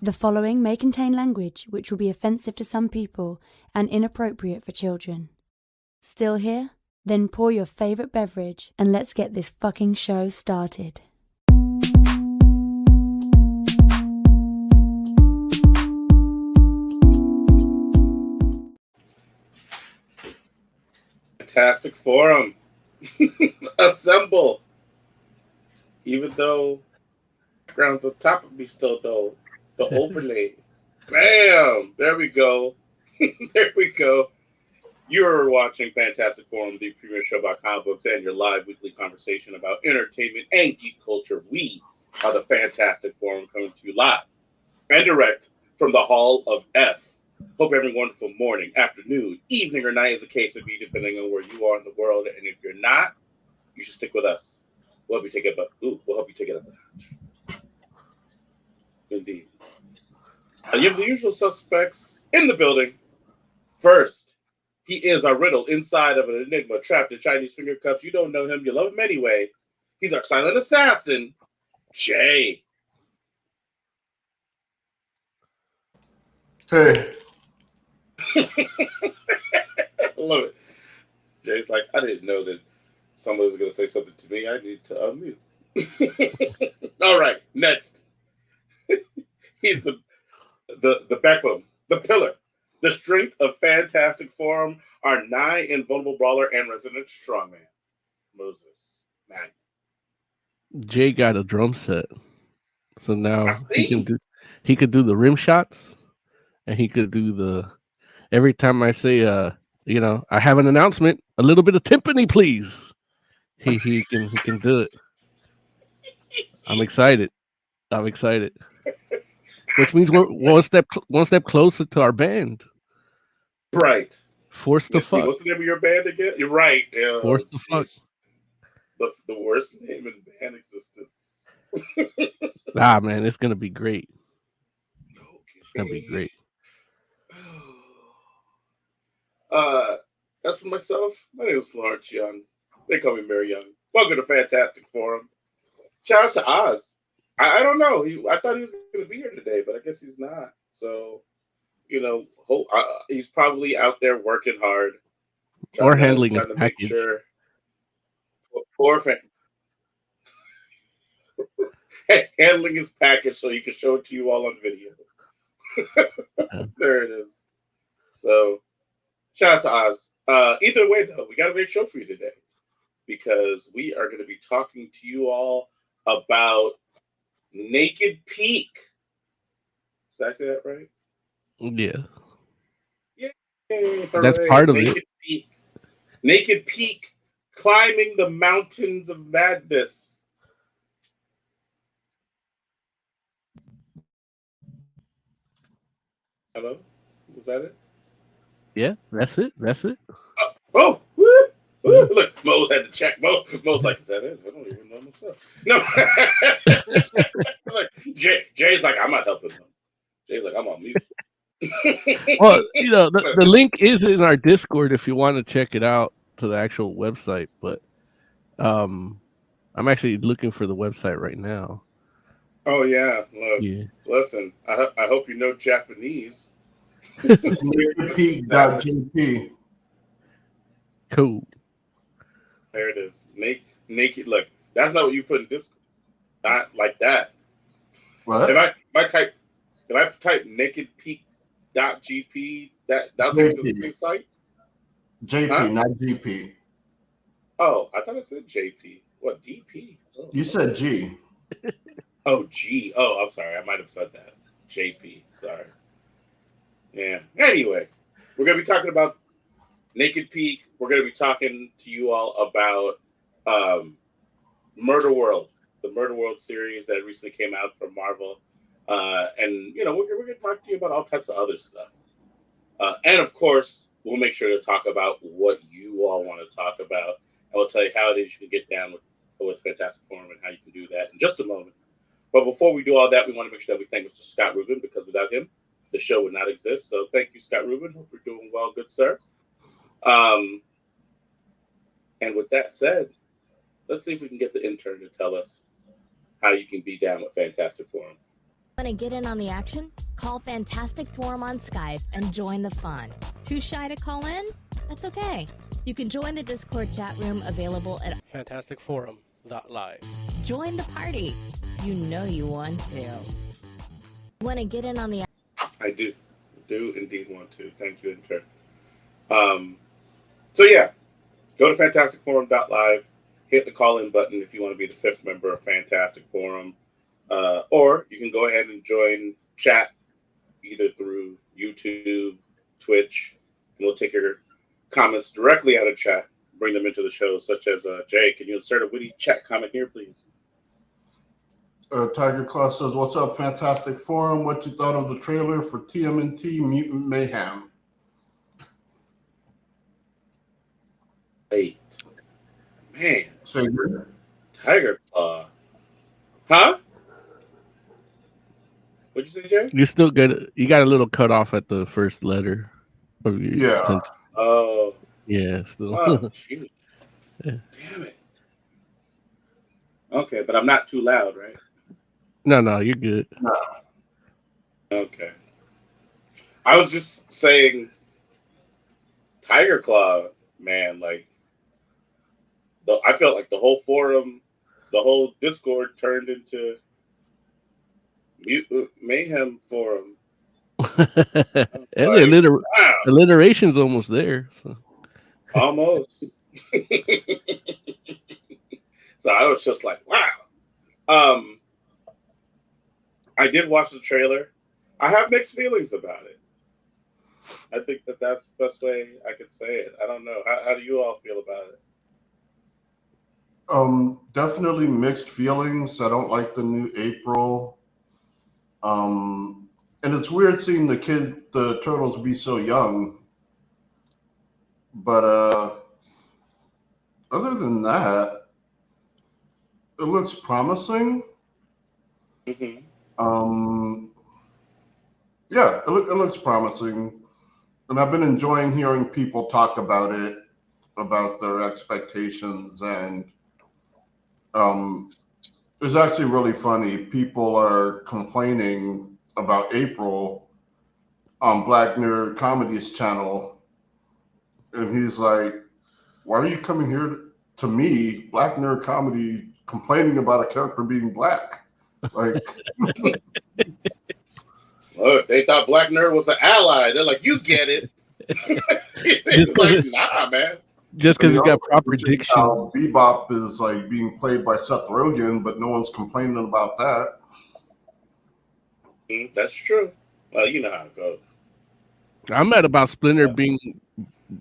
The following may contain language which will be offensive to some people and inappropriate for children. Still here? Then pour your favorite beverage and let's get this fucking show started. Fantastic Forum. Assemble. Even though backgrounds on top of me still dull. The overlay. Bam! There we go. There we go. You're watching Fantastic Forum, the premier show about comic books and your live weekly conversation about entertainment and geek culture. We are the Fantastic Forum, coming to you live and direct from the Hall of F. Hope you're having a wonderful morning, afternoon, evening, or night, as the case may be, depending on where you are in the world. And if you're not, you should stick with us. We'll help you take it up. We'll help you take it up a notch. Indeed. You have the usual suspects in the building. First, he is our riddle inside of an enigma, trapped in Chinese finger cuffs. You don't know him, you love him anyway. He's our silent assassin, Jay. Hey. Love it. Jay's like, I didn't know that somebody was going to say something to me. I need to unmute. All right, next. He's the backbone, the pillar, the strength of Fantastic Forum, our nigh invulnerable brawler and resident strongman, Moses. Man. Jay got a drum set, so now he could do the rim shots, and he could do the every time I say I have an announcement, a little bit of timpani, please. He can do it. I'm excited. Which means we're one step closer to our band. Right. Force to fuck. What's the name of your band again? You're right. Force to fuck. The worst name in band existence. Man, it's gonna be great. Okay. It's gonna be great. As for myself, my name is Lawrence Young. They call me Mary Young. Welcome to Fantastic Forum. Shout out to Oz. I don't know. I thought he was going to be here today, but I guess he's not. So, he's probably out there working hard. Or handling his package. Sure. Poor fan. Handling his package so he can show it to you all on video. There it is. So, shout out to Oz. Either way, though, we got a great show for you today because we are going to be talking to you all about Naked Peak. Did I say that right? Yeah. Yay, that's part of Naked it. Peak. Naked Peak, climbing the mountains of madness. Hello? Was that it? Yeah, that's it. Oh, woo! Look, Mo's had to check. Mo's like, is that it? I don't even know myself. No. Look, Jay's like, I'm not helping him. Jay's like, I'm on mute. Well, the link is in our Discord if you want to check it out to the actual website. But I'm actually looking for the website right now. Oh yeah, listen. I hope you know Japanese. Nakedpeak.gp. Cool. There it is. Naked. Look, that's not what you put in Discord. Not like that. What? If I type nakedpeak.gp, that'll take me to the same site. JP, not GP. Oh, I thought it said JP. What, DP? Oh. You said G. Oh, G. Oh, I'm sorry. I might have said that. JP. Sorry. Yeah. Anyway, we're going to be talking about Naked Peak. We're going to be talking to you all about Muderworld, the Muderworld series that recently came out from Marvel. And, we're going to talk to you about all types of other stuff. And, of course, we'll make sure to talk about what you all want to talk about. And we'll tell you how it is you can get down with Fantastic Forum and how you can do that in just a moment. But before we do all that, we want to make sure that we thank Mr. Scott Rubin, because without him, the show would not exist. So thank you, Scott Rubin. Hope you're doing well, good sir. And with that said, let's see if we can get the intern to tell us how you can be down with Fantastic Forum. Want to get in on the action? Call Fantastic Forum on Skype and join the fun. Too shy to call in? That's okay. You can join the Discord chat room available at fantasticforum.live. Join the party. You know you want to. Want to get in on the I do indeed want to. Thank you, Inter. So yeah, go to fantasticforum.live, hit the call-in button if you want to be the 5th member of Fantastic Forum, or you can go ahead and join chat either through YouTube, Twitch, and we'll take your comments directly out of chat, bring them into the show, such as Jay, can you insert a witty chat comment here, please? Tiger Claw says, "What's up, Fantastic Forum? What you thought of the trailer for TMNT Mutant Mayhem?" Wait, man, Say again? Tiger Claw, huh? What'd you say, Jay? You still you got a little cut off at the first letter of your Yeah. sentence. Oh, Yeah, still. oh, shoot. Yeah. Damn it. Okay, but I'm not too loud, right? No, you're good. Okay. I was just saying, Tiger Claw, man, like, I felt like the whole forum, the whole Discord turned into Mayhem Forum. And Like, the wow, alliteration's almost there. So. almost. So I was just like, wow. I did watch the trailer. I have mixed feelings about it. I think that's the best way I could say it. I don't know. How do you all feel about it? Definitely mixed feelings. I don't like the new April. And it's weird seeing the turtles be so young. But other than that, it looks promising. Mm-hmm. Yeah, it looks promising. And I've been enjoying hearing people talk about it, about their expectations, and it's actually really funny. People are complaining about April on Black Nerd Comedy's channel, and he's like, "Why are you coming here to me, Black Nerd Comedy, complaining about a character being black?" Like, Look, they thought Black Nerd was an ally. They're like, you get it. It's like, nah, man. Just because he's got proper diction. Bebop is like being played by Seth Rogen, but no one's complaining about that. That's true. Well, you know how it goes. I'm mad about Splinter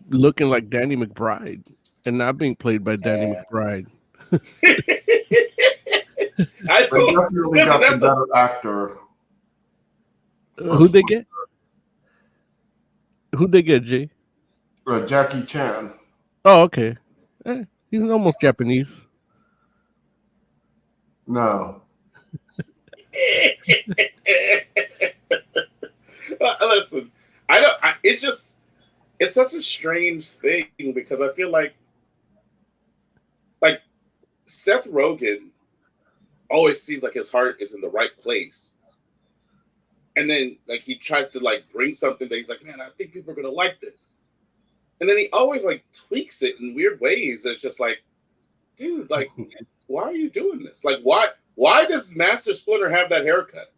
looking like Danny McBride and not being played by Danny McBride. They definitely got the better actor. Who'd they get? Who'd they get, Jay? Jackie Chan. Oh, okay. He's almost Japanese. No. Listen, it's such a strange thing because I feel like Seth Rogen always seems like his heart is in the right place. And then like he tries to like bring something that he's like, man, I think people are gonna like this. And then he always like tweaks it in weird ways. It's just like, dude, like, why are you doing this? Like, why does Master Splinter have that haircut?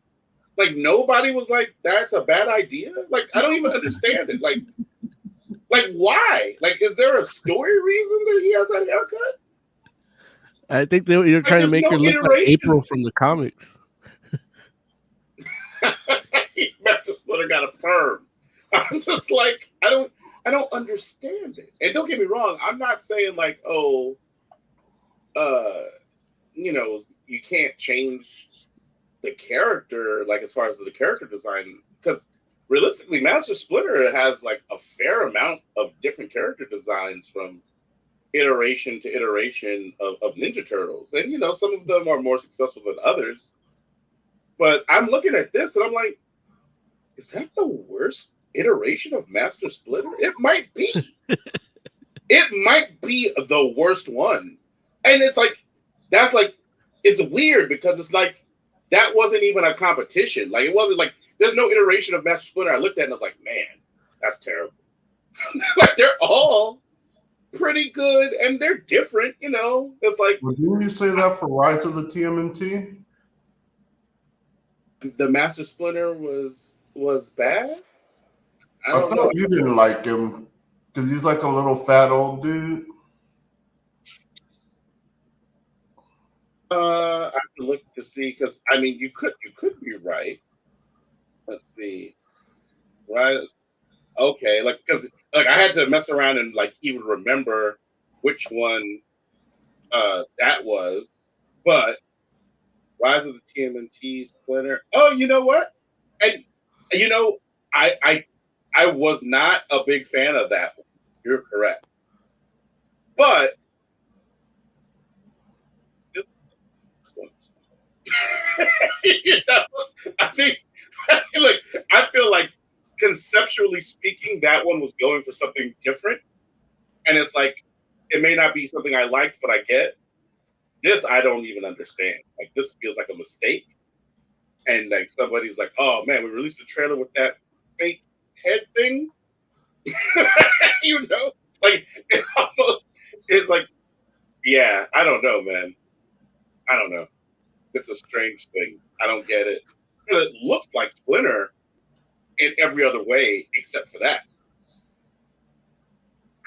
Like nobody was like, that's a bad idea. Like, I don't even understand it. Like why? Like, is there a story reason that he has that haircut? I think you're trying to make her look like April from the comics. Master Splinter got a perm. I'm just like, I don't understand it. And don't get me wrong, I'm not saying like, you can't change the character, like as far as the character design, because realistically, Master Splinter has like a fair amount of different character designs from iteration to iteration of Ninja Turtles. And some of them are more successful than others. But I'm looking at this and I'm like, is that the worst iteration of Master Splinter? It might be. It might be the worst one. And it's like, it's weird because it's like, that wasn't even a competition. Like, it wasn't like there's no iteration of Master Splinter I looked at and I was like, man, that's terrible. Like, they're all pretty good and they're different, you know. It's like, well, didn't you say that for Rise of the TMNT? the Master Splinter was bad. I I don't know. thought you didn't like him because he's like a little fat old dude. I have to look to see because I mean you could be right. Let's see. Right. Okay. Like because like I had to mess around and like even remember which one that was. But Rise of the TMNT Splinter. Oh, you know what? And you know, I was not a big fan of that one. You're correct. But this one, you know, I think like I feel like conceptually speaking, that one was going for something different. And it's like it may not be something I liked, but I get. This I don't even understand. Like this feels like a mistake. And like somebody's like, oh man, we released a trailer with that fake head thing. You know? Like it almost it's like, yeah, I don't know, man. I don't know. It's a strange thing. I don't get it. It looks like Splinter in every other way except for that.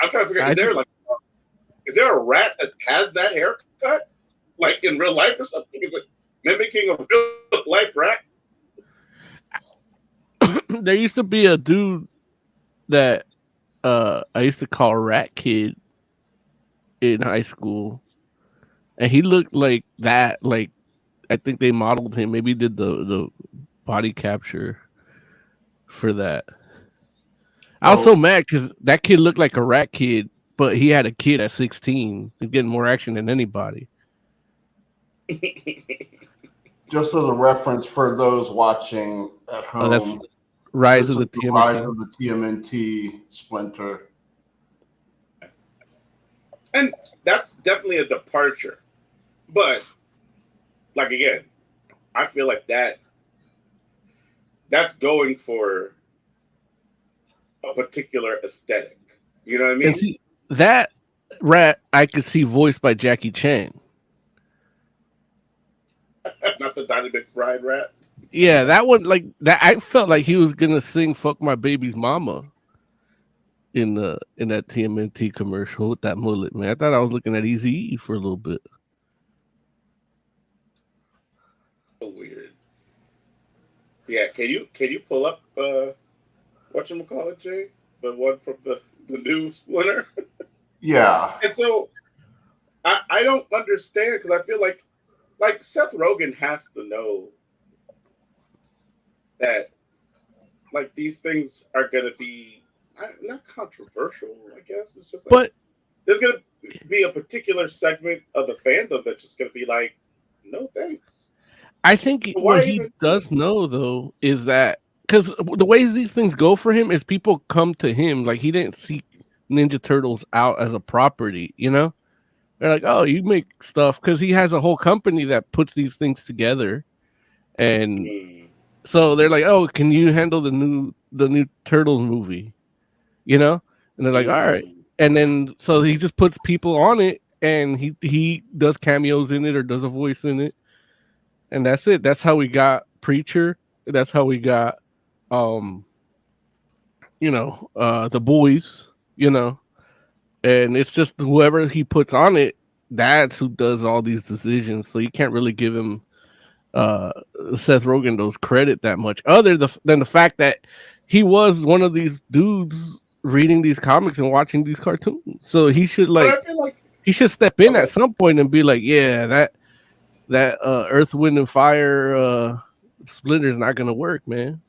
I'm trying to figure out is there a rat that has that haircut? Like in real life or something? Is it mimicking a real life rat? There used to be a dude that I used to call Rat Kid in high school, and he looked like that. Like I think they modeled him. Maybe did the body capture for that. I was so mad because that kid looked like a Rat Kid, but he had a kid at 16. He's getting more action than anybody. Just as a reference for those watching at home. Oh, that's Rise of the TMNT. Rise of the TMNT Splinter. And that's definitely a departure. But like again, I feel like that's going for a particular aesthetic. You know what I mean? And see, that rat I could see voiced by Jackie Chan. Not the Donnie McBride rat. Yeah, that one like that. I felt like he was gonna sing "Fuck My Baby's Mama" in that TMNT commercial with that mullet. Man, I thought I was looking at Eazy-E for a little bit. So weird. Yeah, can you pull up whatchamacallit, Jay? The one from the new Splinter? Yeah. And so I don't understand because I feel like Seth Rogen has to know that like these things are gonna be not controversial, I guess. It's just like But there's gonna be a particular segment of the fandom that's just gonna be like, no thanks. I think what he does know though is that because the ways these things go for him is people come to him. Like he didn't seek Ninja Turtles out as a property, you know? They're like, oh, you make stuff because he has a whole company that puts these things together. And so they're like, oh, can you handle the new Turtles movie? You know? And they're like, all right. And then so he just puts people on it and he does cameos in it or does a voice in it. And that's it. That's how we got Preacher. That's how we got the boys, you know. And it's just whoever he puts on it, that's who does all these decisions. So you can't really give him Seth Rogen those credit that much, other than the fact that he was one of these dudes reading these comics and watching these cartoons. So he should he should step in at some point and be like, yeah, that Earth, Wind, and Fire Splinter is not gonna work, man.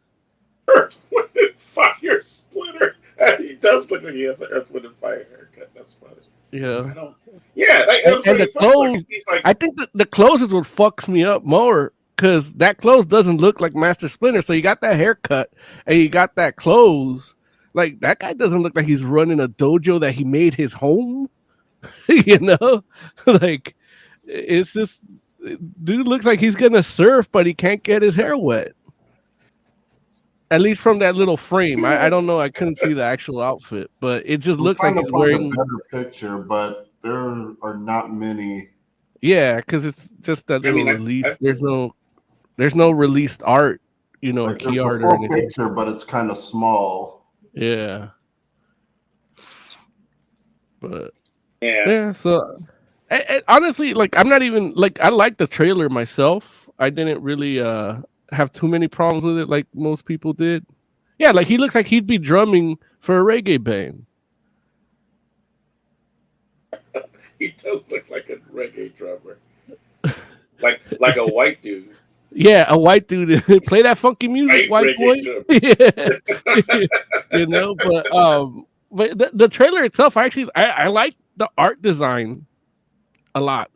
Earth, Wind, and Fire Splinter. He does look like he has an Earth, Wind, and Fire haircut. That's funny. Yeah. And the clothes. I think the clothes is what fucks me up more because that clothes doesn't look like Master Splinter. So you got that haircut and you got that clothes. Like that guy doesn't look like he's running a dojo that he made his home. You know, like it's just Dude looks like he's gonna surf, but he can't get his hair wet. At least from that little frame. I don't know. I couldn't see the actual outfit, but it just I'm looks like trying to he's find a wearing. better picture, but there are not many. Yeah, because it's just that I little mean, release. There's no released art, Like key there's a art or full anything. picture, but it's kind of small. Yeah, but yeah. yeah. So honestly, like I'm not even like I like the trailer myself. I didn't really have too many problems with it, like most people did. Yeah, like he looks like he'd be drumming for a reggae band. He does look like a reggae drummer, like a white dude. Yeah, a white dude play that funky music, White white boy. reggae drummer. Yeah, but the trailer itself, I like the art design a lot,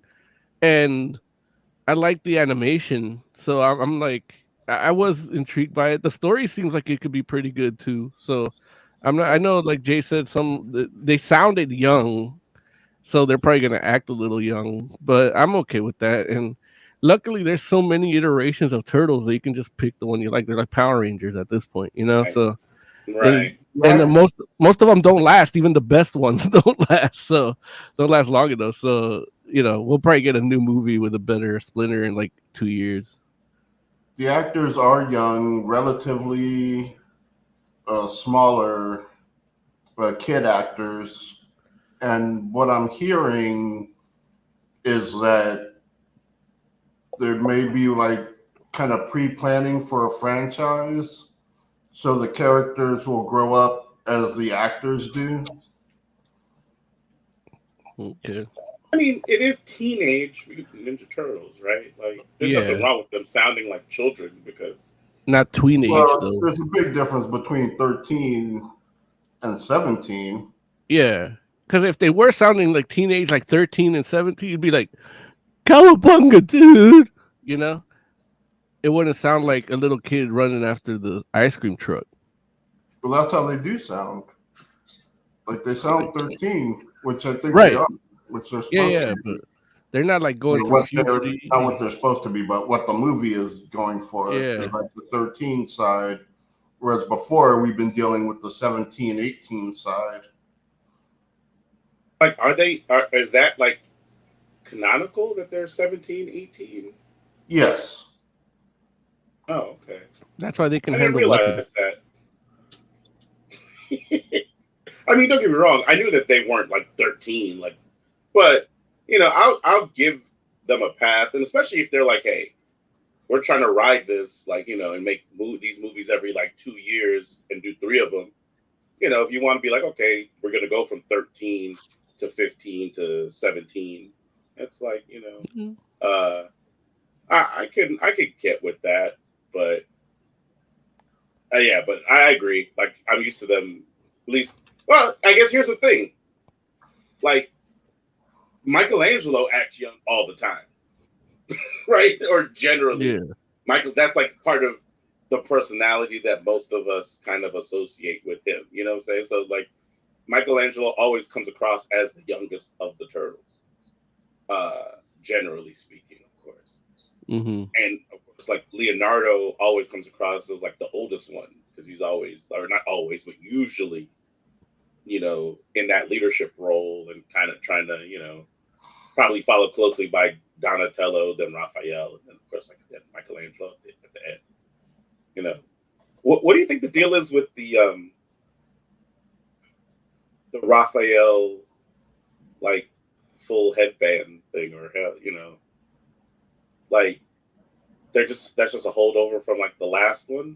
and I like the animation. So I'm like, I was intrigued by it. The story seems like it could be pretty good too. So I'm not. I know, like Jay said, they sounded young, so they're probably gonna act a little young, but I'm okay with that. And luckily, there's so many iterations of turtles that you can just pick the one you like. They're like Power Rangers at this point, Right. So Right. and Yeah, most of them don't last. Even the best ones don't last. So don't last long enough. So we'll probably get a new movie with a better Splinter in like 2 years. the actors are young, relatively smaller kid actors, and what I'm hearing is that there may be like kind of pre-planning for a franchise, so the characters will grow up as the actors do. Okay. I mean, it is Teenage Mutant Ninja Turtles, right? Like, there's nothing Yeah. wrong with them sounding like children because Not tween age Well, though. there's a big difference between 13 and 17. Yeah. Because if they were sounding like teenage, like 13 and 17, you'd be like, Cowabunga, dude. You know? It wouldn't sound like a little kid running after the ice cream truck. Well, that's how they do sound. Like they sound Like, 13, which I think they right. are, which they're Yeah, supposed to yeah. be. But they're not like going Like through what they're puberty. not what they're supposed to be, but what the movie is going for is Yeah. like the 13 side. Whereas before we've been dealing with the 17, 18 side. like is that like canonical that they're 17, 18? Yes. Oh, okay. That's why they can I didn't handle weapons. realize that. I mean, don't get me wrong. I knew that they weren't like 13, like, but I'll give them a pass, and especially if they're like, hey, we're trying to ride this, like, and make these movies every like 2 years and do 3 of them. If you want to be like, okay, we're gonna go from 13 to 15 to 17, it's like, Mhm. I could get with that, but yeah, but I agree. Like, I'm used to them at least. Well, I guess here's the thing. Like, Michelangelo acts young all the time, right? Or generally, Yeah. That's like part of the personality that most of us kind of associate with him. You know what I'm saying? So, like, Michelangelo always comes across as the youngest of the turtles, generally speaking, of course. Mm-hmm. And of course, like, Leonardo always comes across as like the oldest one because he's always, or not always, but usually, in that leadership role and kind of trying to, probably followed closely by Donatello, then Raphael, and then of course, like, Michelangelo at the end. What do you think the deal is with the Raphael, like, full headband thing, or hell, like, that's just a holdover from like the last one,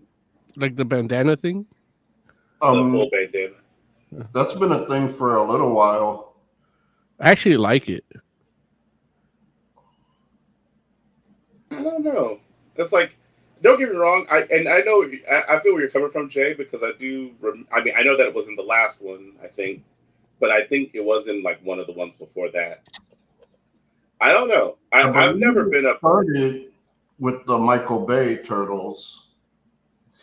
Like the bandana thing? the Um, full bandana. that's been a thing for a little while. I actually like it. I don't know. It's like, don't get me wrong. I know I feel where you're coming from, Jay, because I do. I mean, I know that it was in the last one, I think, but I think it was in like one of the ones before that. I don't know. I I've believe never it been a. started with the Michael Bay Turtles,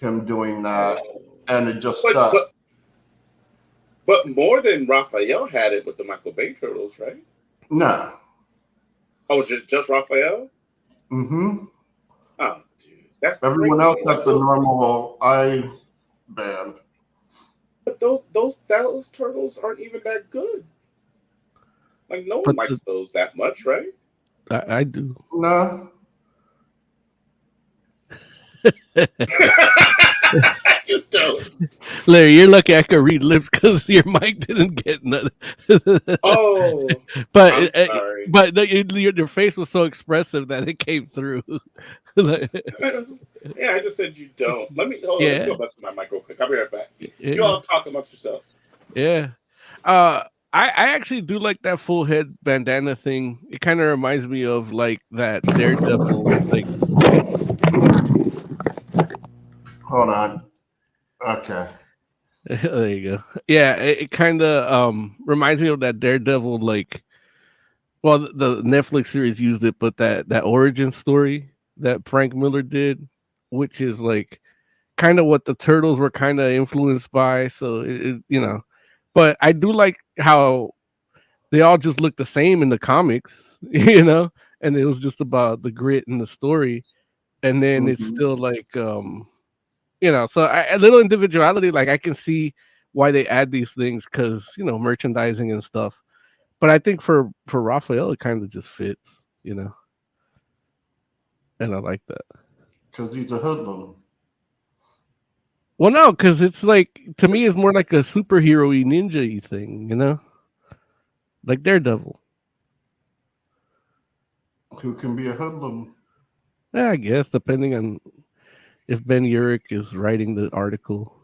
him doing that, and it just But stuck. but more than Raphael had it with the Michael Bay Turtles, right? Nah, Oh, just Raphael. Mm-hmm. Oh, dude, that's Everyone crazy. else got the normal eye band. But those turtles aren't even that good. Like no one But likes those that much, right? I do. Nah. You don't. Larry, you're lucky I could read lips because your mic didn't get none. Oh, I'm but sorry. your face was so expressive that it came through. Like, Yeah, I just said you don't. Let me hold on. Let me yeah, go mess with my mic real quick. I'll be right back. You yeah, all talk amongst yourselves. yeah. Uh, I actually do like that full head bandana thing. It kind of reminds me of like that Daredevil. Like, Hold on. Okay. there you go. Yeah, it kind of reminds me of that Daredevil. Like, well, the Netflix series used it, but that origin story that Frank Miller did, which is like kind of what the turtles were kind of influenced by. So but I do like how they all just look the same in the comics, and it was just about the grit and the story, and then it's Mm-hmm. still like so a little individuality. Like I can see why they add these things because merchandising and stuff. But I think for Raphael, it kind of just fits, and I like that. Because he's a hoodlum. Well, no, because it's like to me, it's more like a superhero-y ninja-y thing, like Daredevil. Who can be a hoodlum? Yeah, I guess depending on if Ben Urich is writing the article.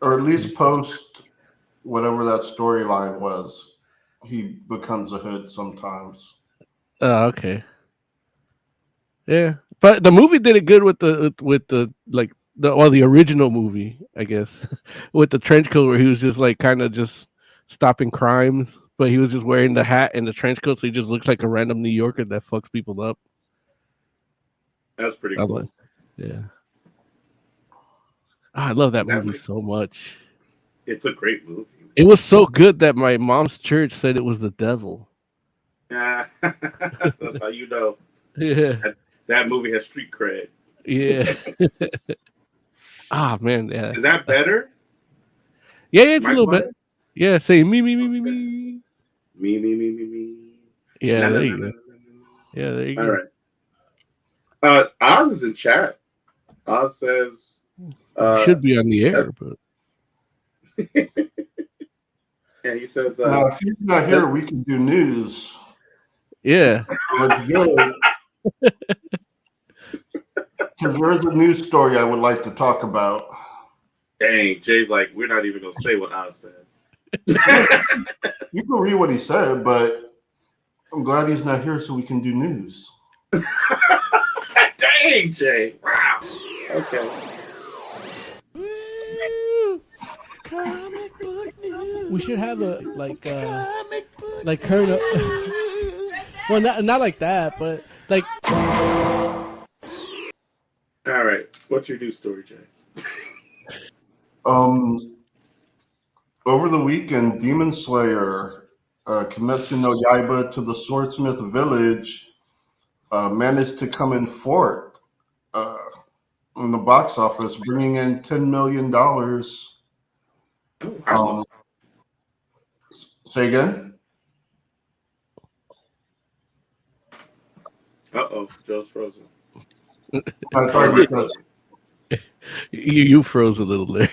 Or at least post whatever that storyline was. He becomes a hood sometimes. Oh, okay. Yeah, but the movie did it good with the like the original movie, I guess, with the trench coat where he was just like kind of just stopping crimes, but he was just wearing the hat and the trench coat, so he just looks like a random New Yorker that fucks people up. That's pretty I like, cool. yeah. I love that Is that movie like? so much. It's a great movie. It was so good that my mom's church said it was the devil. Yeah, that's how you know Yeah, that movie has street cred. yeah. Ah, man, yeah. Is that better? Yeah, it's a Mic little bit. wise? Yeah, say me, Okay. me. Me. Yeah, Na na there na you na go. na. Yeah, there you All go. right. Oz is in chat. Oz says, You uh, should be on the uh, air, but and he says, Now, if he's not that, here, we can do news. yeah. What's good? Because there is a news story I would like to talk about. dang, Jay's like, we're not even gonna say what Oz says. You can read what he said, but I'm glad he's not here so we can do news. Dang, Jay! Wow. Okay. We should have a like current. Well, not like that, but like All right. What's your news story, Jay? Over the weekend, Demon Slayer, Kimetsu no Yaiba to the Swordsmith Village, managed to come in fourth uh, in the box office, bringing in $10 million. Oh, wow. Say again? Uh-oh, Joe's frozen. I Or thought we you said. frozen. you froze a little there.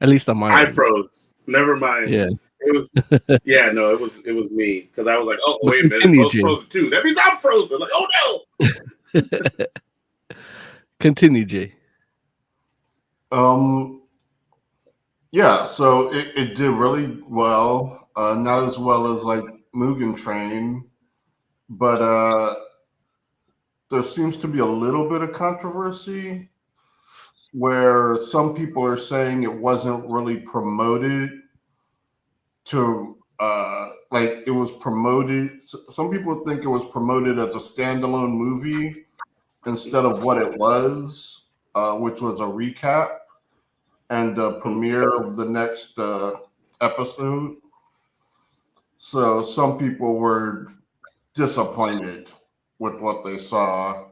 At least on my I end. froze. Never mind. Yeah. It was no, it was me. Because I was like, oh But wait a minute, continue, Joe's Jay. frozen too. That means I'm frozen. Like, oh no. Continue, Jay. Yeah, so it did really well. Not as well as like Mugen Train, but there seems to be a little bit of controversy where some people are saying it wasn't really promoted to like it was promoted. Some people think it was promoted as a standalone movie instead of what it was, which was a recap and the premiere of the next episode. So some people were disappointed with what they saw.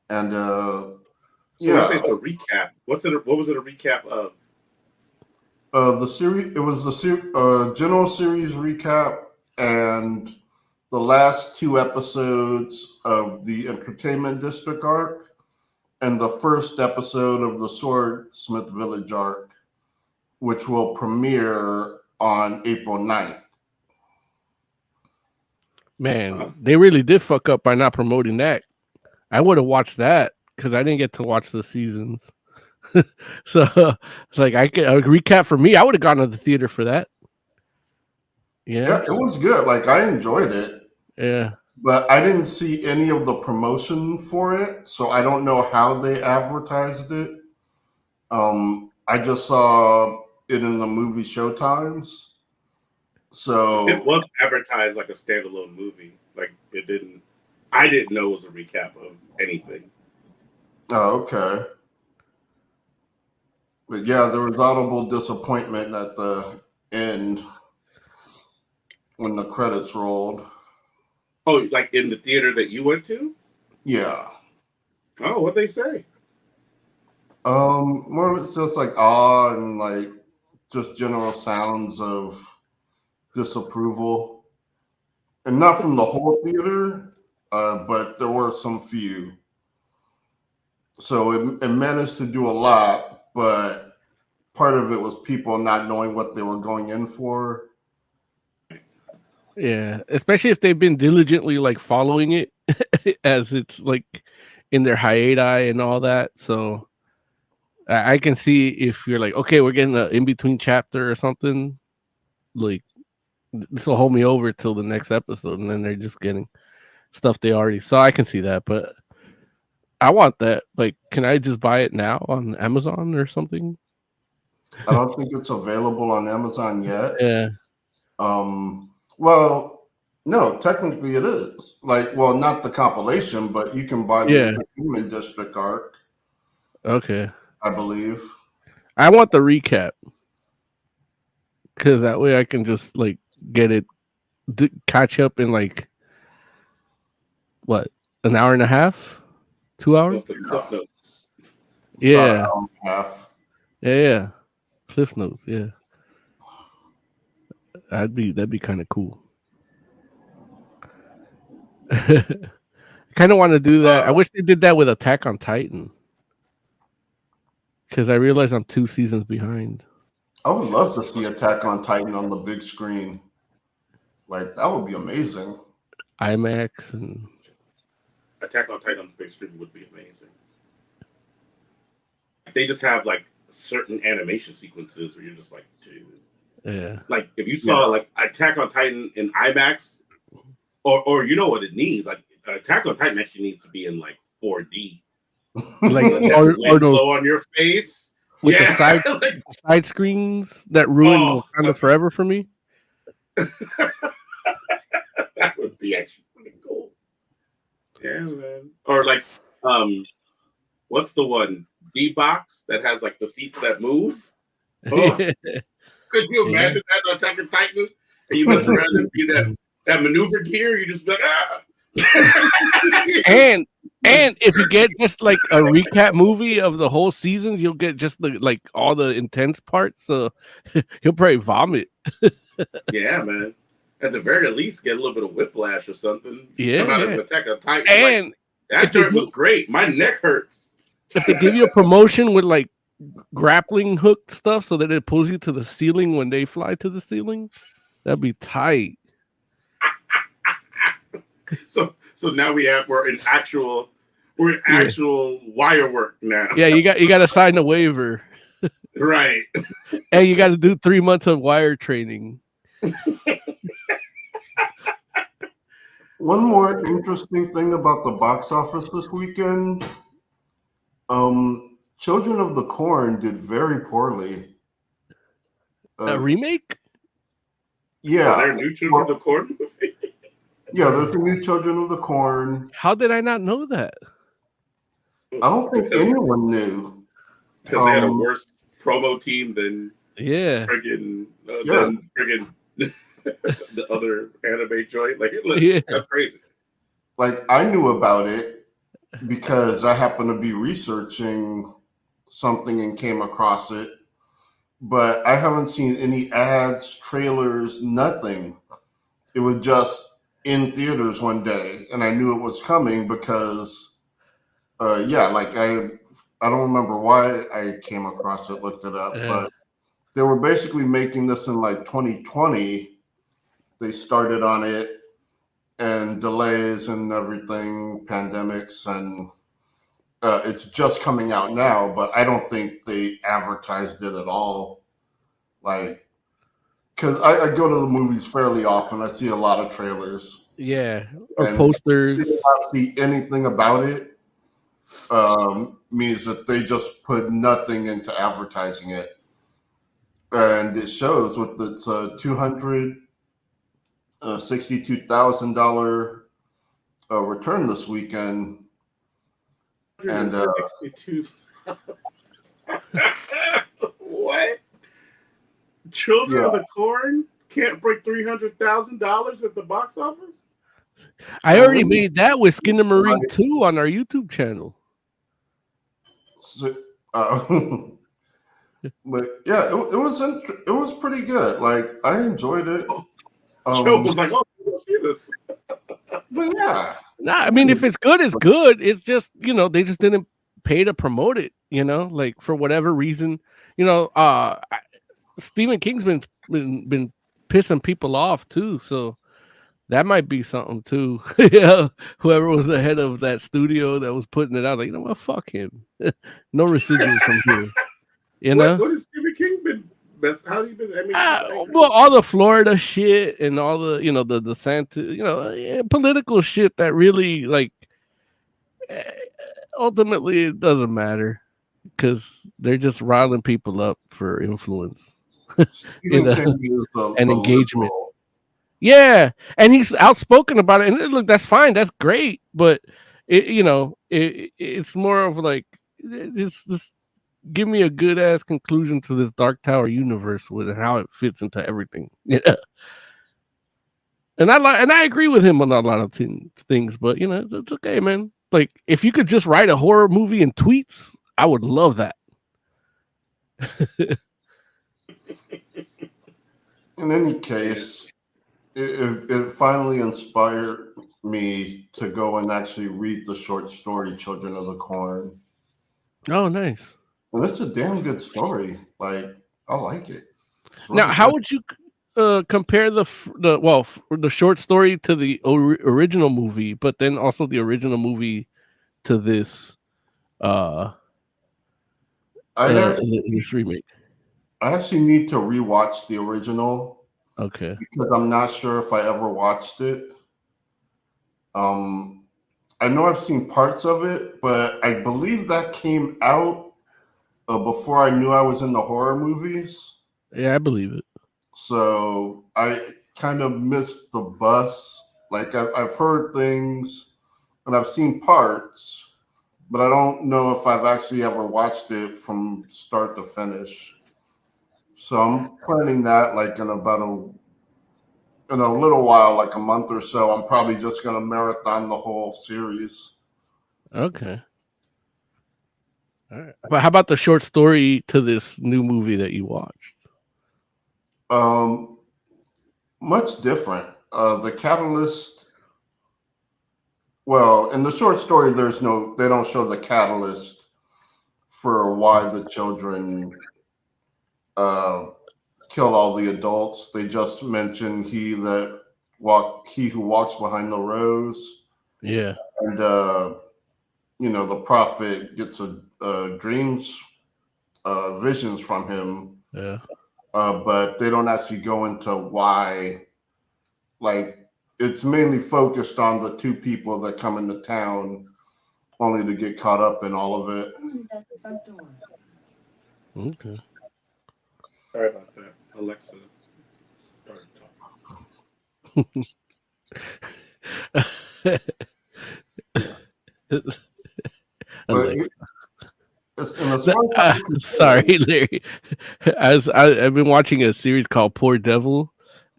And So yeah, you say it's a recap. What was it a recap of? the series. It was the general series recap and the last 2 episodes of the Entertainment District arc and the first episode of the Swordsmith Village arc, which will premiere on April 9th. Man, they really did fuck up by not promoting that. I would have watched that because I didn't get to watch the seasons. So it's like a recap for me. I would have gone to the theater for that. Yeah, it was good. Like, I enjoyed it. Yeah. But I didn't see any of the promotion for it, so I don't know how they advertised it. I just saw it in the movie showtimes. So it was advertised like a standalone movie. Like I didn't know it was a recap of anything. Oh, okay. But yeah, there was audible disappointment at the end when the credits rolled. Oh, like in the theater that you went to? Yeah. Oh, what'd they say? More it's just like awe and like just general sounds of disapproval. And not from the whole theater, but there were some few. So it managed to do a lot, but part of it was people not knowing what they were going in for. Yeah, especially if they've been diligently like following it as it's like in their hiati and all that. So I can see if you're like, okay, we're getting an in-between chapter or something, like this will hold me over till the next episode, and then they're just getting stuff they already saw. I can see that, but I want that. Like, can I just buy it now on Amazon or something? I don't think it's available on Amazon yet. Yeah. Well, no, technically it is. Like, well, not the compilation, but you can buy the Entertainment District arc. Okay. I believe. I want the recap because that way I can just like get it, catch up in like what, an hour and a half, 2 hours? Yeah. Yeah. Cliff notes. Yeah. That'd be kind of cool. I kind of want to do that. I wish they did that with Attack on Titan. Because I realize I'm 2 seasons behind. I would love to see Attack on Titan on the big screen. Like, that would be amazing. IMAX and Attack on Titan on the big screen would be amazing. They just have like certain animation sequences where you're just like, dude. Yeah. Like if you saw like Attack on Titan in IMAX, or you know what it needs, like Attack on Titan actually needs to be in like 4D. Like or those on your face with the side screens that ruined Wakanda Forever for me. That would be actually pretty cool. Yeah, man. Or like, what's the one? D-Box that has like the seats that move. Oh, could you imagine that on Attack on Titan? And you mess around and do that maneuver gear, you just be like, ah. and if you get just like a recap movie of the whole season, you'll get just the like all the intense parts. So he'll probably vomit. Yeah, man. At the very least, get a little bit of whiplash or something. Yeah. Come out of Attack on Titan. And like, that joint was great. My neck hurts. If they give you a promotion with like grappling hook stuff so that it pulls you to the ceiling when they fly to the ceiling, that'd be tight. So now we're in actual wire work now. Yeah, you got to sign a waiver. Right. And you got to do 3 months of wire training. One more interesting thing about the box office this weekend. Children of the Corn did very poorly. A remake? Yeah. Are there new Children of the Corn movie? Yeah, there's a new Children of the Corn. How did I not know that? I don't think anyone knew. Because they had a worse promo team than friggin' the other anime joint. Like, look, Yeah. that's crazy. Like, I knew about it because I happened to be researching something and came across it, but I haven't seen any ads, trailers, nothing. It was just in theaters one day, and I knew it was coming because, like I don't remember why I came across it, looked it up, but they were basically making this in like 2020. They started on it, and delays and everything, pandemics, and it's just coming out now. But I don't think they advertised it at all. Like, because I go to the movies fairly often, I see a lot of trailers. Yeah, or And posters. if I see anything about it, means that they just put nothing into advertising it. And it shows with its $262,000 return this weekend. And 162. What? Children of the Corn can't break $300,000 at the box office? I already made that with Skinamarink 2 on our YouTube channel. So, but yeah, it was pretty good. Like, I enjoyed it. Joe was like, "Oh, let's see this." But yeah, Nah, I mean, if it's good, it's good. It's just, they just didn't pay to promote it. Like for whatever reason, Stephen King's been pissing people off too, so that might be something too. Yeah, whoever was the head of that studio that was putting it out, like, what, fuck him. No residuals from here. What has Stephen King been? How he been? I mean, well, all the Florida shit and all the the Santa, political shit that really ultimately it doesn't matter because they're just riling people up for influence. Stephen King is and a engagement. liberal. Yeah, and he's outspoken about it. And look, that's fine, that's great, but it's more of like just give me a good ass conclusion to this Dark Tower universe with how it fits into everything. Yeah, and I agree with him on a lot of things, but it's okay, man. Like, if you could just write a horror movie in tweets, I would love that. In any case, it finally inspired me to go and actually read the short story "Children of the Corn." Oh, nice. And it's a damn good story. Like, I like it. Now, how would you compare the short story to the original movie, but then also the original movie to this this remake? I actually need to rewatch the original. Okay. Because I'm not sure if I ever watched it. I know I've seen parts of it, but I believe that came out before I knew I was in the horror movies. Yeah, I believe it. So I kind of missed the bus. Like, I've heard things and I've seen parts, but I don't know if I've actually ever watched it from start to finish. So I'm planning that like in a little while, like a month or so. I'm probably just going to marathon the whole series. Okay. All right. But how about the short story to this new movie that you watched? Much different. The catalyst. Well, in the short story, they don't show the catalyst for why the children kill all the adults. They just mention he who walks behind the rose. Yeah. And the prophet gets dreams, visions from him. Yeah. But they don't actually go into why. Like, it's mainly focused on the two people that come into town only to get caught up in all of it. Okay. Sorry about that. Alexa started talking. Sorry, Larry. I've been watching a series called Poor Devil,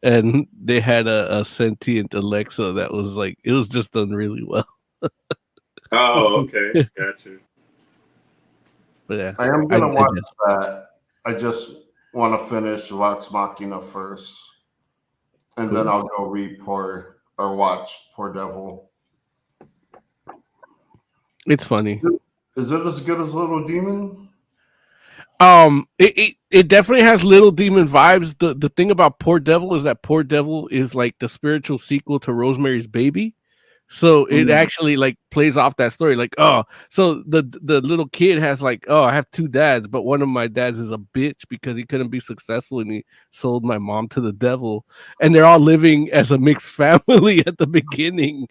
and they had a sentient Alexa that was like, it was just done really well. Oh, okay, gotcha. But yeah, I am gonna watch that. I just want to finish Vox Machina first, and then I'll go read watch Poor Devil. it's funny. Is it as good as Little Demon? It definitely has Little Demon vibes. The thing about Poor Devil is that Poor Devil is like the spiritual sequel to Rosemary's Baby. So it actually like plays off that story. Like, oh, so the little kid has like, oh, I have two dads, but one of my dads is a bitch because he couldn't be successful and he sold my mom to the devil. And they're all living as a mixed family at the beginning.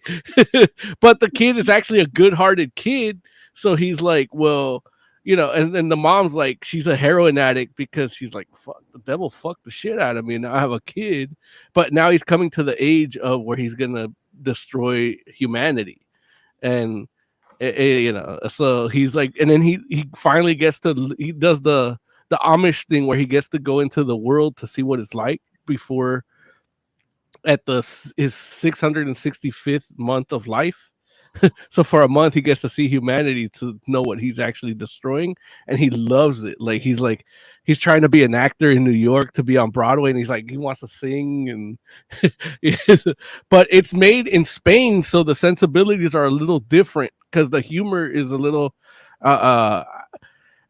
But the kid is actually a good-hearted kid. So he's like, well, and then the mom's like, she's a heroin addict because she's like, fuck, the devil fucked the shit out of me. And now I have a kid. But now he's coming to the age of where he's gonna destroy humanity, and so he's like, and then he finally he does the Amish thing where he gets to go into the world to see what it's like before at his 665th month of life. So for a month he gets to see humanity to know what he's actually destroying, and he loves it. Like he's trying to be an actor in New York to be on Broadway, and he's like he wants to sing, and but it's made in Spain, so the sensibilities are a little different because the humor is a little I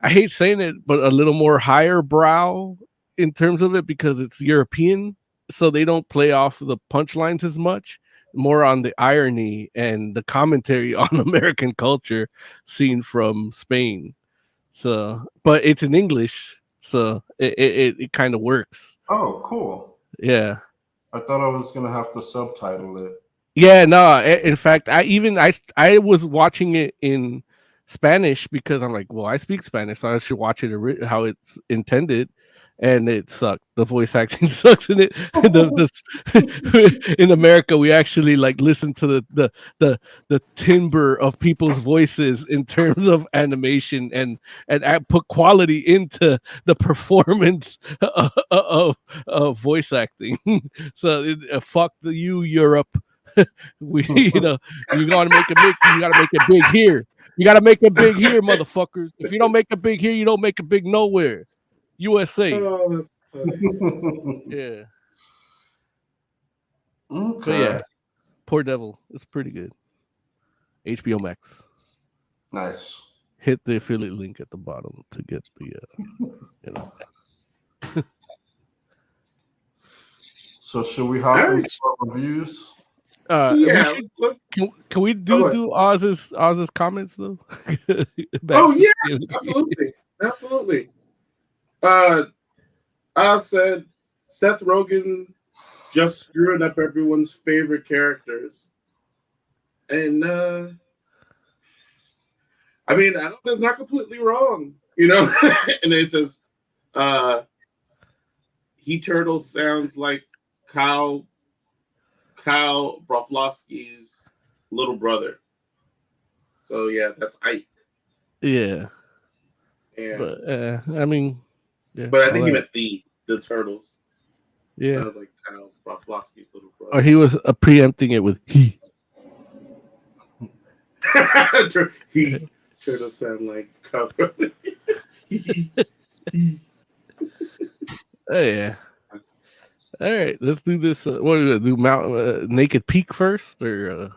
hate saying it, but a little more higher brow in terms of it because it's European, so they don't play off the punchlines as much, more on the irony and the commentary on American culture seen from Spain. So, but it's in English, so it kind of works. Oh, cool. Yeah. I thought I was gonna have to subtitle it. Yeah, no. In fact, I was watching it in Spanish because I'm like, well, I speak Spanish, so I should watch it how it's intended, and it sucked. The voice acting sucks in it. In America, we actually like listen to the timbre of people's voices in terms of animation, and put quality into the performance of voice acting. So fuck you, Europe. You gotta make it big. You gotta make it big here. You gotta make it big here, motherfuckers. If you don't make it big here, you don't make it big nowhere. USA. Oh, that's funny. Yeah. Okay. But yeah, Poor Devil. It's pretty good. HBO Max. Nice. Hit the affiliate link at the bottom to get the So should we hop into our reviews? Yeah. Can we do Oz's comments though? Oh yeah, absolutely. Oz said Seth Rogen just screwing up everyone's favorite characters, and I mean, I know that's not completely wrong, and then it says, he turtle sounds like Kyle Broflovsky's little brother. So yeah, that's Ike. Yeah. Yeah. But I mean, yeah. But I think he meant the turtles. Yeah. Sounds like Kyle Broflovsky's little brother. Or he was preempting it with he. He turtles sound like Kyle. Oh yeah. All right, let's do this. What do we do? Mount Naked Peak first, or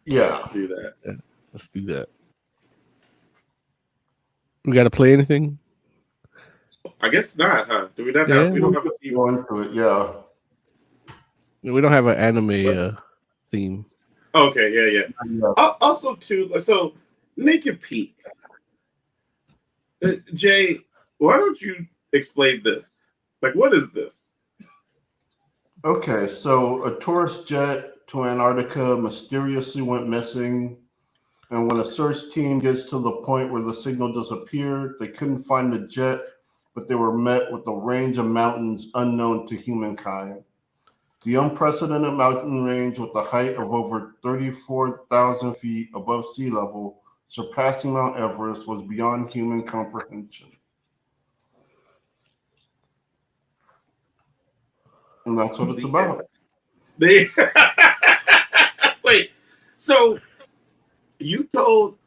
yeah, let's do that. Yeah, let's do that. We got to play anything? I guess not, huh? Do we not have? We don't have a theme. Go into it, yeah. We don't have an anime theme. Okay, yeah. Also, too, so Naked Peak. Jay, why don't you explain this? Like, what is this? Okay, so a tourist jet to Antarctica mysteriously went missing, and when a search team gets to the point where the signal disappeared, they couldn't find the jet, but they were met with a range of mountains unknown to humankind. The unprecedented mountain range with a height of over 34,000 feet above sea level, surpassing Mount Everest, was beyond human comprehension. And that's what it's about. They wait. So you told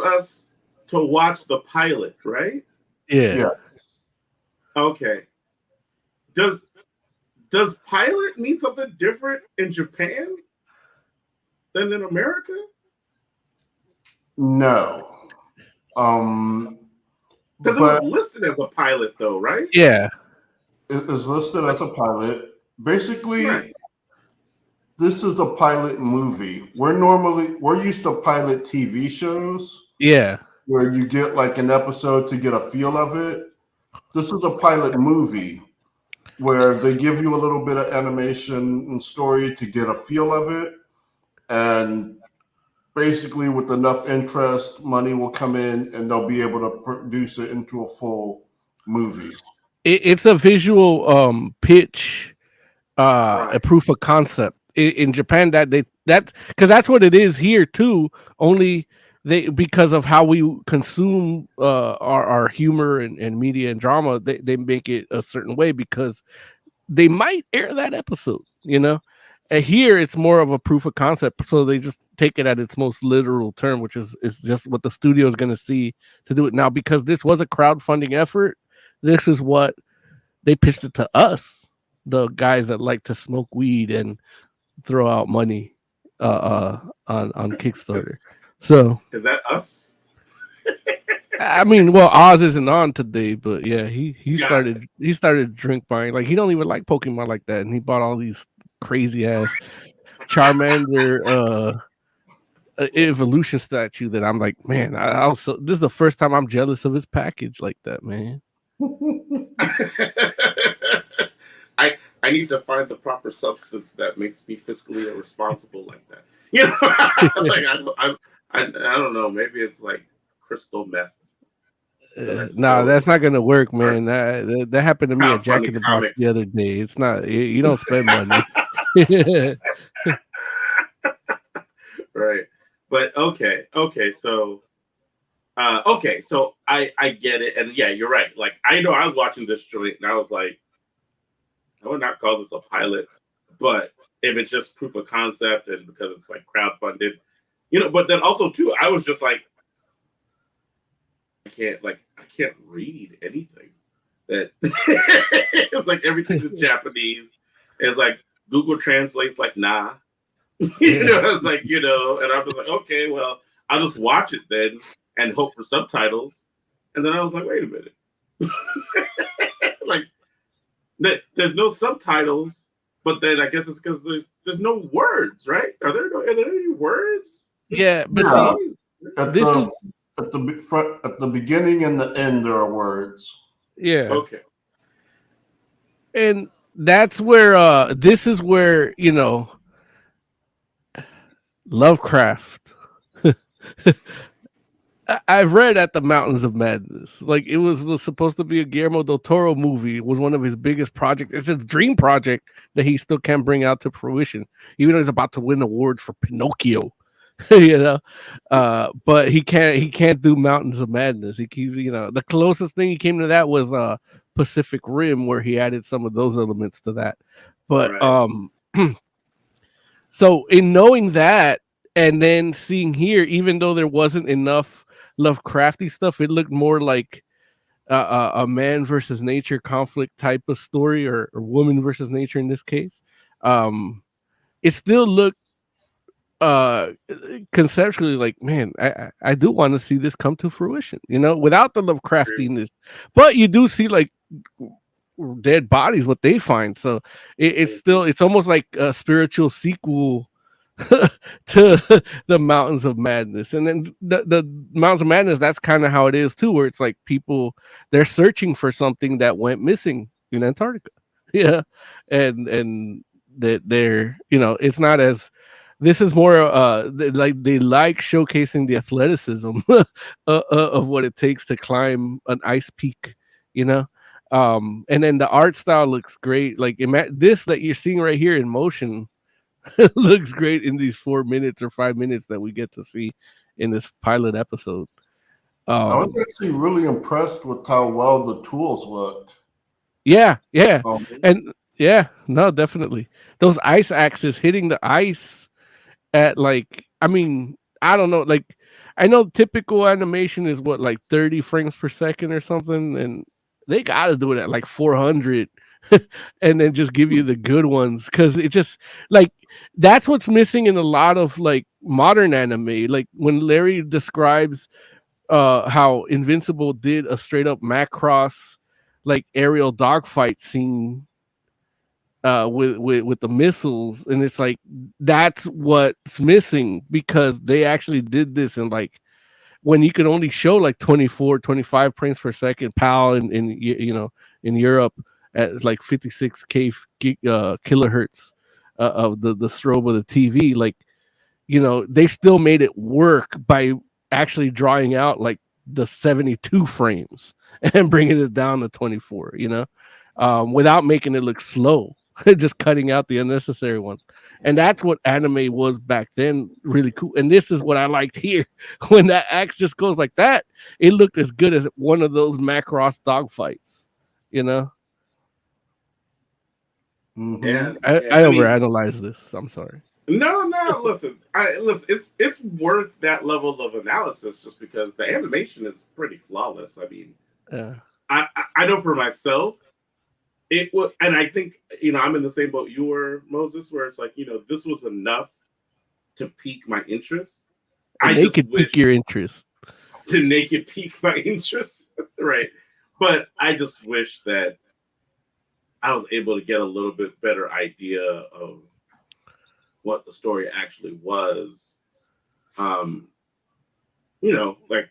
us to watch the pilot, right? Yeah. Okay. Does pilot mean something different in Japan than in America? No. Because it was listed as a pilot, though, right? Yeah. It is listed as a pilot. Basically, Right. this is a pilot movie. We're used to pilot TV shows. Yeah. Where you get like an episode to get a feel of it. This is a pilot movie where they give you a little bit of animation and story to get a feel of it. And basically with enough interest, money will come in and they'll be able to produce it into a full movie. It's a visual pitch, Right. a proof of concept. In Japan, that because that's what it is here too. Only because of how we consume our humor and media and drama, they make it a certain way because they might air that episode, you know. And here it's more of a proof of concept, so they just take it at its most literal term, which is just what the studio is going to see to do it now. Because this was a crowdfunding effort, this is what they pitched it to us, the guys that like to smoke weed and throw out money on Kickstarter. So is that us? I mean, well, Oz isn't on today, but yeah, he started drink buying. Like he don't even like Pokemon like that, and he bought all these crazy ass Charmander evolution statue that I'm like, man, I also this is the first time I'm jealous of his package like that, man. I need to find the proper substance that makes me fiscally irresponsible like that. You know, like I don't know. Maybe it's like crystal meth. Nah, that's not gonna work, man. That happened to me at Jack in the Box the other day. It's not. You don't spend money. Right, but okay, so I get it, and yeah, you're right. Like I know I was watching this joint, and I was like, I would not call this a pilot, but if it's just proof of concept and because it's like crowdfunded, you know. But then also too, I was just like, I can't read anything. That it's like everything's in Japanese. It's like Google translates like nah. You know, it's like, you know, and I'm just like, okay, well, I'll just watch it then and hope for subtitles. And then I was like, wait a minute. Like there's no subtitles, but then I guess it's because there's no words, right? Are there any words? Yeah, but see, at the beginning and the end there are words. Yeah. Okay. And that's where this is where, you know, Lovecraft. I've read At the Mountains of Madness. Like it was supposed to be a Guillermo del Toro movie. It was one of his biggest projects. It's his dream project that he still can't bring out to fruition, even though he's about to win awards for Pinocchio. You know, but he can't do Mountains of Madness. He keeps, you know, the closest thing he came to that was Pacific Rim, where he added some of those elements to that. But right. So in knowing that, and then seeing here, even though there wasn't enough Lovecrafty stuff, it looked more like a man versus nature conflict type of story, or woman versus nature in this case. It still looked conceptually like, man, I do want to see this come to fruition, you know, without the Lovecraftiness. But you do see like dead bodies, what they find. So it's almost like a spiritual sequel to the Mountains of Madness. And then the Mountains of Madness, that's kind of how it is too, where it's like people, they're searching for something that went missing in Antarctica. Yeah. And that they're, you know, it's not as, this is more they like showcasing the athleticism of what it takes to climb an ice peak, you know. And then the art style looks great. Like this that you're seeing right here in motion looks great in these 4 minutes or 5 minutes that we get to see in this pilot episode. I was actually really impressed with how well the tools looked. Yeah. And Yeah, no, definitely. Those ice axes hitting the ice at like, I mean, I don't know, like I know typical animation is what, like 30 frames per second or something, and they gotta do it at like 400 and then just give you the good ones, because it just like that's what's missing in a lot of like modern anime. Like when Larry describes how Invincible did a straight up Macross like aerial dogfight scene with the missiles, and it's like that's what's missing, because they actually did this in like when you could only show like 24 25 frames per second pal in Europe at like 56k kilohertz of the strobe of the TV. Like, they still made it work by actually drawing out like the 72 frames and bringing it down to 24, without making it look slow, just cutting out the unnecessary ones. And that's what anime was back then, really cool. And this is what I liked here. When that axe just goes like that, it looked as good as one of those Macross dogfights, you know? Mhm. Yeah, I I mean, overanalyze this. I'm sorry. no, listen, it's worth that level of analysis just because the animation is pretty flawless. I mean, Yeah. I know for myself, it was, and I think I'm in the same boat you were, Moses, where it's like this was enough to pique my interest. I They just could pique wish your interest. to naked pique my interest, right? But I just wish that I was able to get a little bit better idea of what the story actually was. Um, like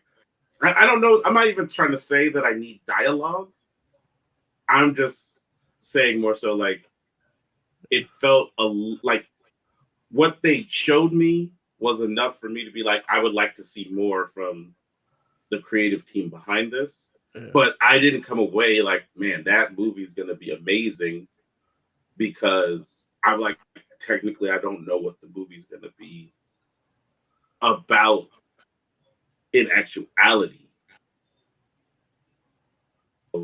I don't know. I'm not even trying to say that I need dialogue. I'm just saying more so like it felt like what they showed me was enough for me to be like, I would like to see more from the creative team behind this. Yeah. But I didn't come away like, man, that movie is going to be amazing, because I'm like, technically, I don't know what the movie's going to be about in actuality. Yeah.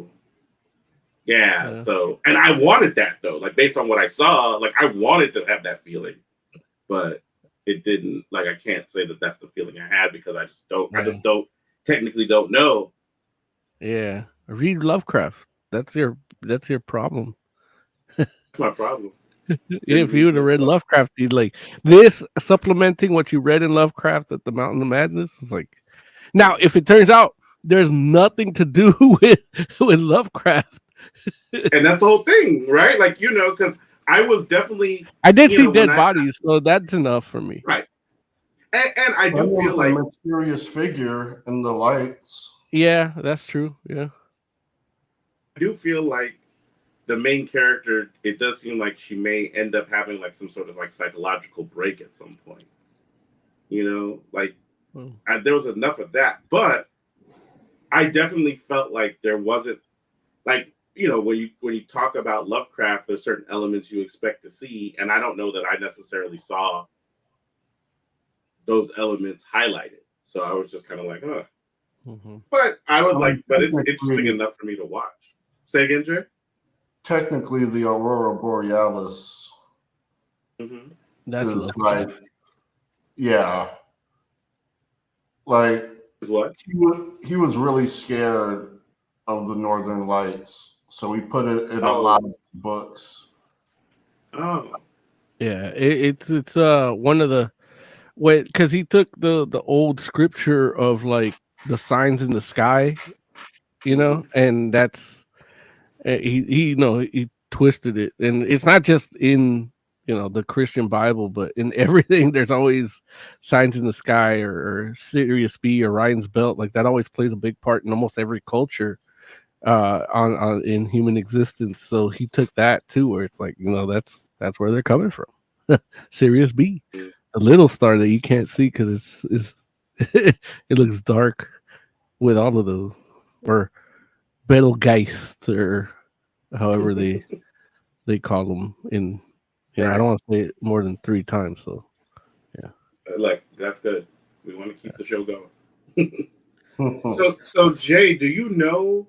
Yeah. So, and I wanted that though, like based on what I saw, like I wanted to have that feeling, but it didn't. Like I can't say that that's the feeling I had because I just don't. I just don't technically don't know. Yeah. Read Lovecraft. That's your problem. That's my problem. If you would have read Lovecraft, you'd like this supplementing what you read in Lovecraft at the Mountain of Madness is like. Now, if it turns out there's nothing to do with Lovecraft, and that's the whole thing, right? Like because I was definitely. I did see dead bodies, so that's enough for me. Right. And I do feel like a mysterious figure in the lights. Yeah, that's true. Yeah. I do feel like the main character, it does seem like she may end up having like some sort of like psychological break at some point. Like there was enough of that, but I definitely felt like there wasn't like when you talk about Lovecraft, there's certain elements you expect to see, and I don't know that I necessarily saw those elements highlighted. So I was just kind of like, huh. Mm-hmm. But I would but it's interesting enough for me to watch. Say again, Jay? Technically, the Aurora Borealis that's is like, yeah, like what he was really scared of the Northern Lights, so he put it in a lot of books. Oh, yeah, it's one of the because he took the old scripture of like the signs in the sky, and that's he twisted it, and it's not just in the Christian Bible, but in everything there's always signs in the sky or Sirius B or Ryan's belt. Like that always plays a big part in almost every culture on in human existence. So he took that too, where it's like that's where they're coming from. Sirius B, a little star that you can't see because it's it looks dark with all of those, or Betelgeuse, or however they call them in. I don't want to say it more than 3 times. So yeah, like that's good. We want to keep the show going. So Jay, do you know?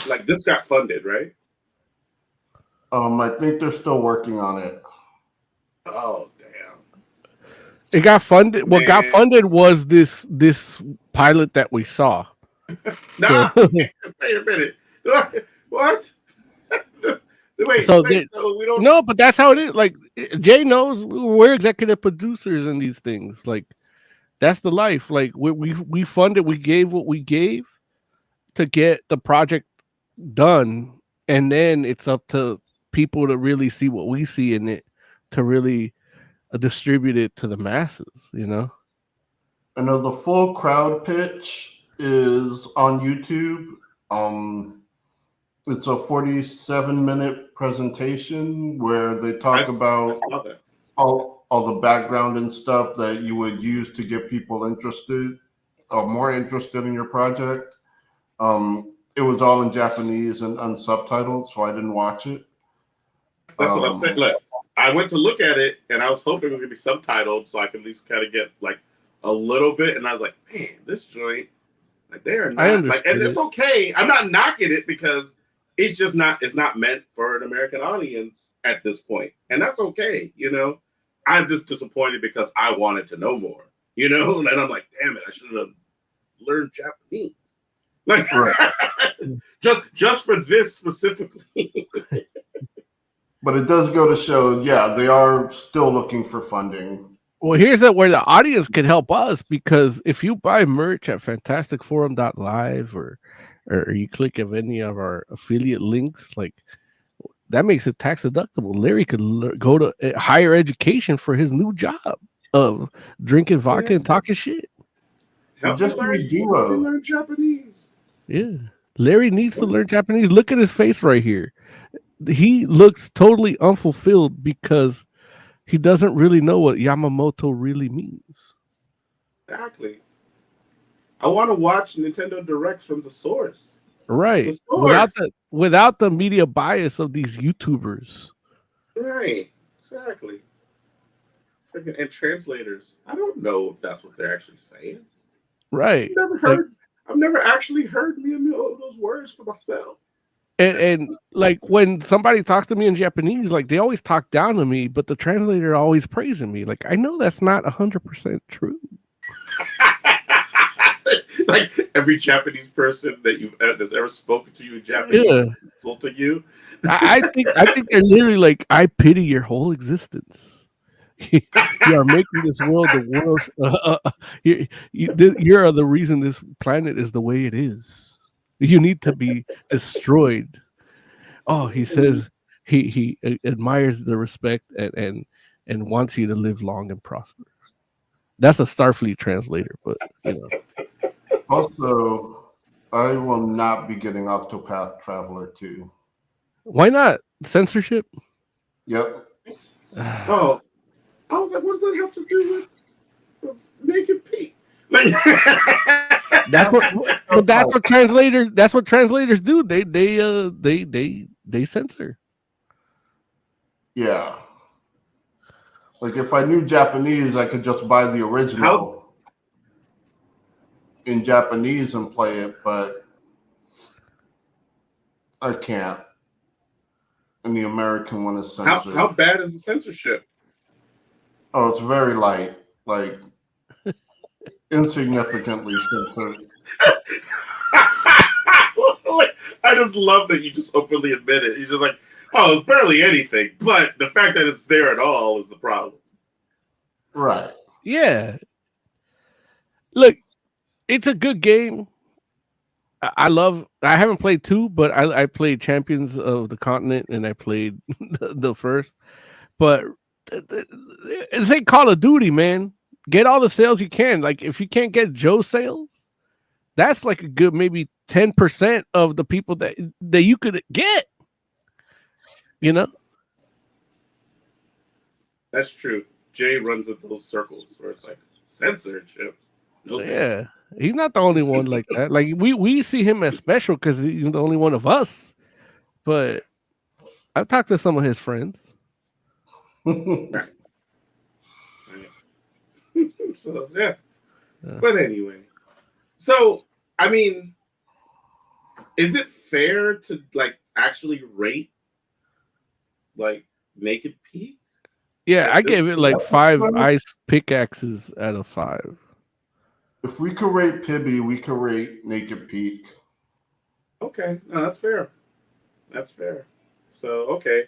Like this got funded, right? I think they're still working on it. Oh damn! It got funded. What got Man. funded was this pilot that we saw. Nah, So, wait a minute. What? Wait, so so we don't. no, but that's how it is. Like Jay knows we're executive producers in these things. Like that's the life. Like we funded, we gave what we gave to get the project done, and then it's up to people to really see what we see in it to really distribute it to the masses. You know. I know the full crowd pitch is on YouTube. It's a 47-minute presentation where they talk about all the background and stuff that you would use to get people interested or more interested in your project. It was all in Japanese and unsubtitled, so I didn't watch it. That's what I'm saying. Look, I went to look at it and I was hoping it was gonna be subtitled so I could at least kind of get like a little bit. And I was like, man, this joint, like they are not like, and it's okay. I'm not knocking it because it's just not. It's not meant for an American audience at this point, and that's okay. You know, I'm just disappointed because I wanted to know more. You know, and I'm like, damn it, I should have learned Japanese. Like, right. just for this specifically. But it does go to show, yeah, they are still looking for funding. Well, here's where the audience can help us, because if you buy merch at fantasticforum.live or you click of any of our affiliate links, like that makes it tax deductible. Larry could go to higher education for his new job of drinking vodka and talking shit. Just learn Japanese. Yeah, Larry needs to learn Japanese. Look at his face right here. He looks totally unfulfilled because he doesn't really know what Yamamoto really means. Exactly. I want to watch Nintendo Directs from the source. Right. The source. Without the media bias of these YouTubers. Right. Exactly. And translators. I don't know if that's what they're actually saying. Right. I've never actually heard those words for myself. And like when somebody talks to me in Japanese, like they always talk down to me, but the translator always praising me. Like I know that's not 100% true. Like every Japanese person that that's ever spoken to you in Japanese insulting you. I think they're literally like, I pity your whole existence. You are making this world the world. You're the reason this planet is the way it is. You need to be destroyed. Oh, he says he admires the respect and wants you to live long and prosper. That's a Starfleet translator, but you know. Also, I will not be getting Octopath Traveler 2. Why not? Censorship? Yep. Oh, I was like, what does that have to do with Naked Pete? Like, that's what translators do. They censor. Yeah. Like if I knew Japanese, I could just buy the original in Japanese and play it, but I can't. And the American one is censored. How bad is the censorship? Oh, it's very light, like insignificantly censored. I just love that you just openly admit it. You're just like, oh, it's barely anything, but the fact that it's there at all is the problem. Right. Yeah. Look, it's a good game. I haven't played 2, but I played Champions of the Continent and I played the first. But it's like Call of Duty, man. Get all the sales you can. Like if you can't get Joe sales, that's like a good maybe 10% of the people that you could get. You know? That's true. Jay runs in those circles where it's like censorship. No yeah. He's not the only one like that. Like we see him as special because he's the only one of us. But I've talked to some of his friends. Right. So yeah. But anyway. So I mean, is it fair to like actually rate like Naked Peak. Yeah, Like I this- gave it like 5 ice pickaxes out of 5. If we could rate Pibby, we could rate Naked Peak. Okay, no, that's fair. That's fair. So okay,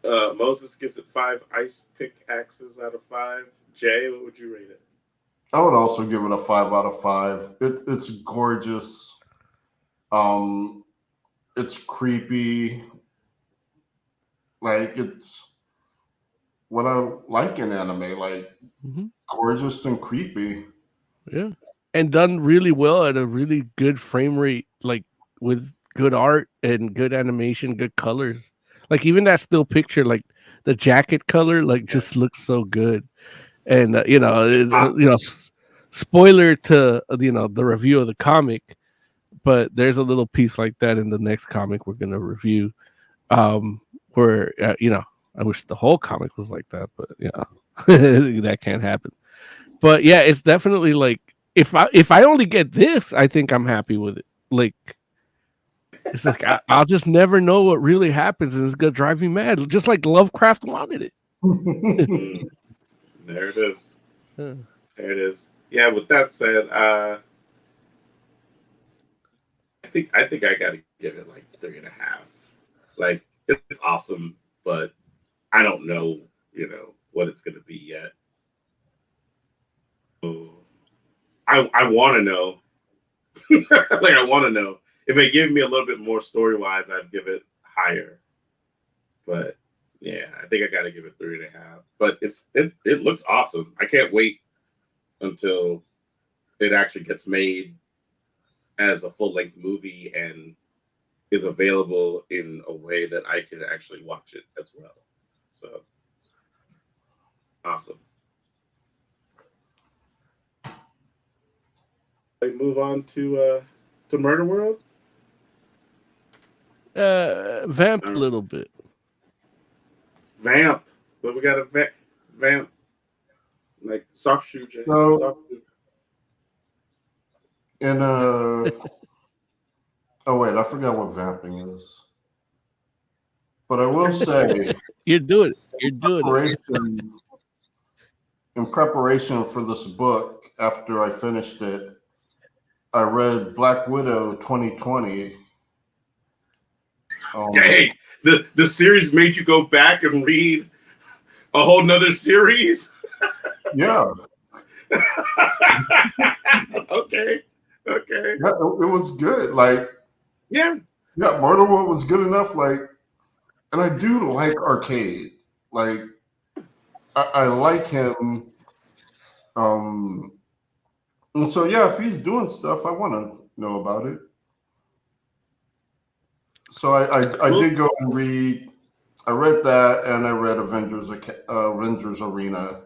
Moses gives it 5 ice pickaxes out of 5. Jay, what would you rate it? I would also give it a 5 out of 5. It's gorgeous. It's creepy. Like it's what I like in anime, like gorgeous and creepy. Yeah, and done really well at a really good frame rate, like with good art and good animation, good colors. Like even that still picture, like the jacket color, like just looks so good. And spoiler to the review of the comic, but there's a little piece like that in the next comic we're gonna review. Where I wish the whole comic was like that, but that can't happen. But yeah, it's definitely like if I only get this, I think I'm happy with it. Like it's like I'll just never know what really happens, and it's gonna drive me mad, just like Lovecraft wanted it. There it is. Yeah. There it is. Yeah. With that said, I think I gotta give it like 3.5. Like it's awesome, but I don't know, what it's gonna be yet. So, I want to know. Like I want to know if they give me a little bit more story wise, I'd give it higher. But yeah, I think I got to give it 3.5. But it looks awesome. I can't wait until it actually gets made as a full length movie and is available in a way that I can actually watch it as well. So awesome. We move on to Murder World. Vamp a little bit. Vamp, but we got a vamp like soft shoe. So- soft shoe. And oh wait, I forgot what vamping is. But I will say, You're doing it. You're doing it. in preparation for this book, after I finished it, I read Black Widow 2020. Dang, the series made you go back and read a whole nother series. Yeah. Okay. Yeah, it was good. Like, Yeah. Muderworld was good enough. Like, and I do like Arcade. Like, I like him. And so yeah, if he's doing stuff, I want to know about it. So I did go and read. I read that, and I read Avengers Arena.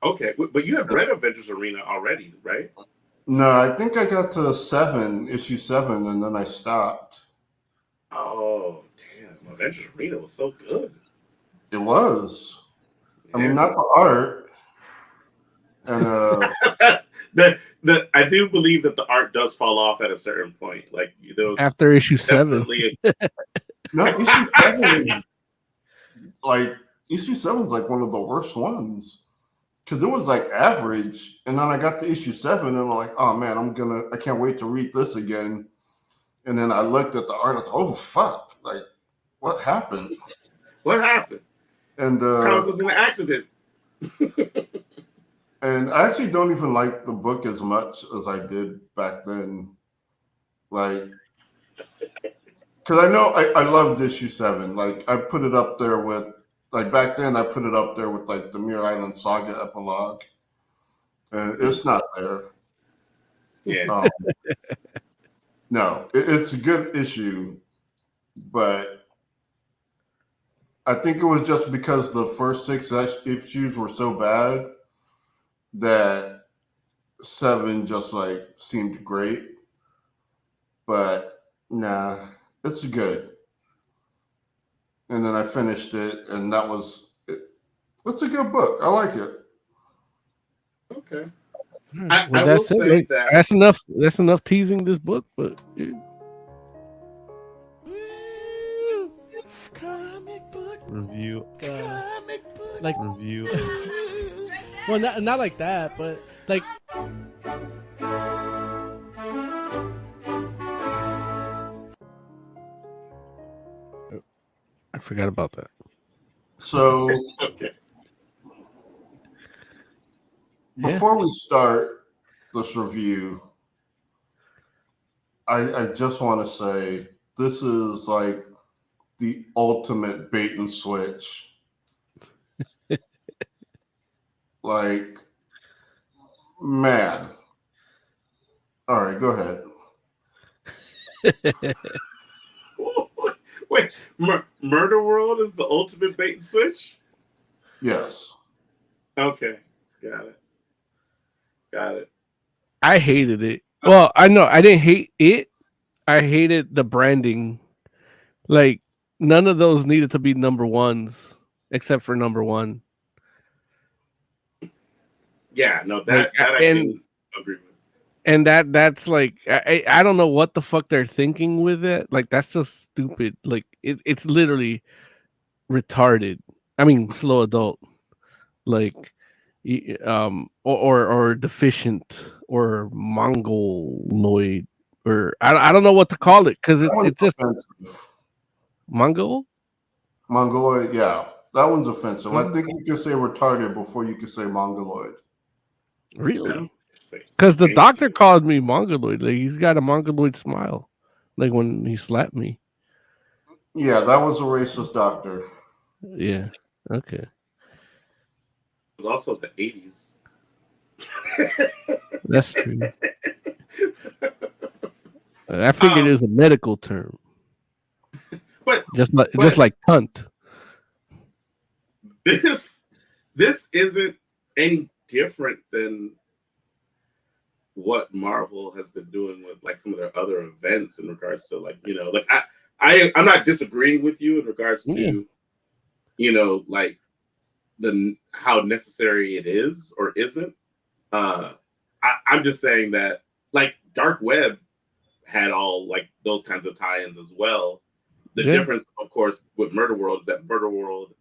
Okay, but you have read Avengers Arena already, right? No, I think I got to issue 7, and then I stopped. Oh, damn. Avengers Arena was so good. It was. Yeah. I mean, not the art. And I do believe that the art does fall off at a certain point. Like those After issue 7. no, issue 7. Like issue 7's like one of the worst ones. Because it was like average, and then I got to issue 7, and I'm like, oh man, I can't wait to read this again. And then I looked at the art, I was like, oh fuck, like what happened? What happened? And How was an accident? and I actually don't even like the book as much as I did back then. Like, because I know I loved issue 7. Like I put it up there with. Like back then, I put it up there with like the Muir Island Saga epilogue, and it's not there. Yeah. No, it's a good issue, but I think it was just because the first 6 issues were so bad that 7 just like seemed great. But nah, it's good. And then I finished it, and that was it. It's a good book. I like it. Okay. Well, that's it. That's enough. That's enough teasing this book, but. Yeah. Review. Like Review. well, not like that, but like I forgot about that. So Okay. before we start this review, I just want to say this is like the ultimate bait and switch. Like, man. All right, go ahead. Wait, Murder World is the ultimate bait and switch? Yes. Okay, got it. I hated it. Well, I know I didn't hate it. I hated the branding. Like none of those needed to be number ones except for number one. Yeah, no, Like, that I can agree with. And that's like I don't know what the fuck they're thinking with it. Like that's just stupid. Like it's literally retarded. I mean, slow adult. Like or deficient or mongoloid or I don't know what to call it because it's just offensive. Mongol. Mongoloid, yeah, that one's offensive. I Mhm. think you can say retarded before you can say mongoloid. Really? Say Because the anything. doctor called me mongoloid. Like he's got a mongoloid smile, like when he slapped me. Yeah, that was a racist doctor. Yeah. Okay. It was also the 80s. That's true. I figured it was a medical term, But just like cunt. this isn't any different than what Marvel has been doing with like some of their other events in regards to like, you know, like I'm not disagreeing with you in regards to, you know, like how necessary it is or isn't. I'm just saying that like Dark Web had all like those kinds of tie-ins as well. The difference, of course, with Murder World is that Murder World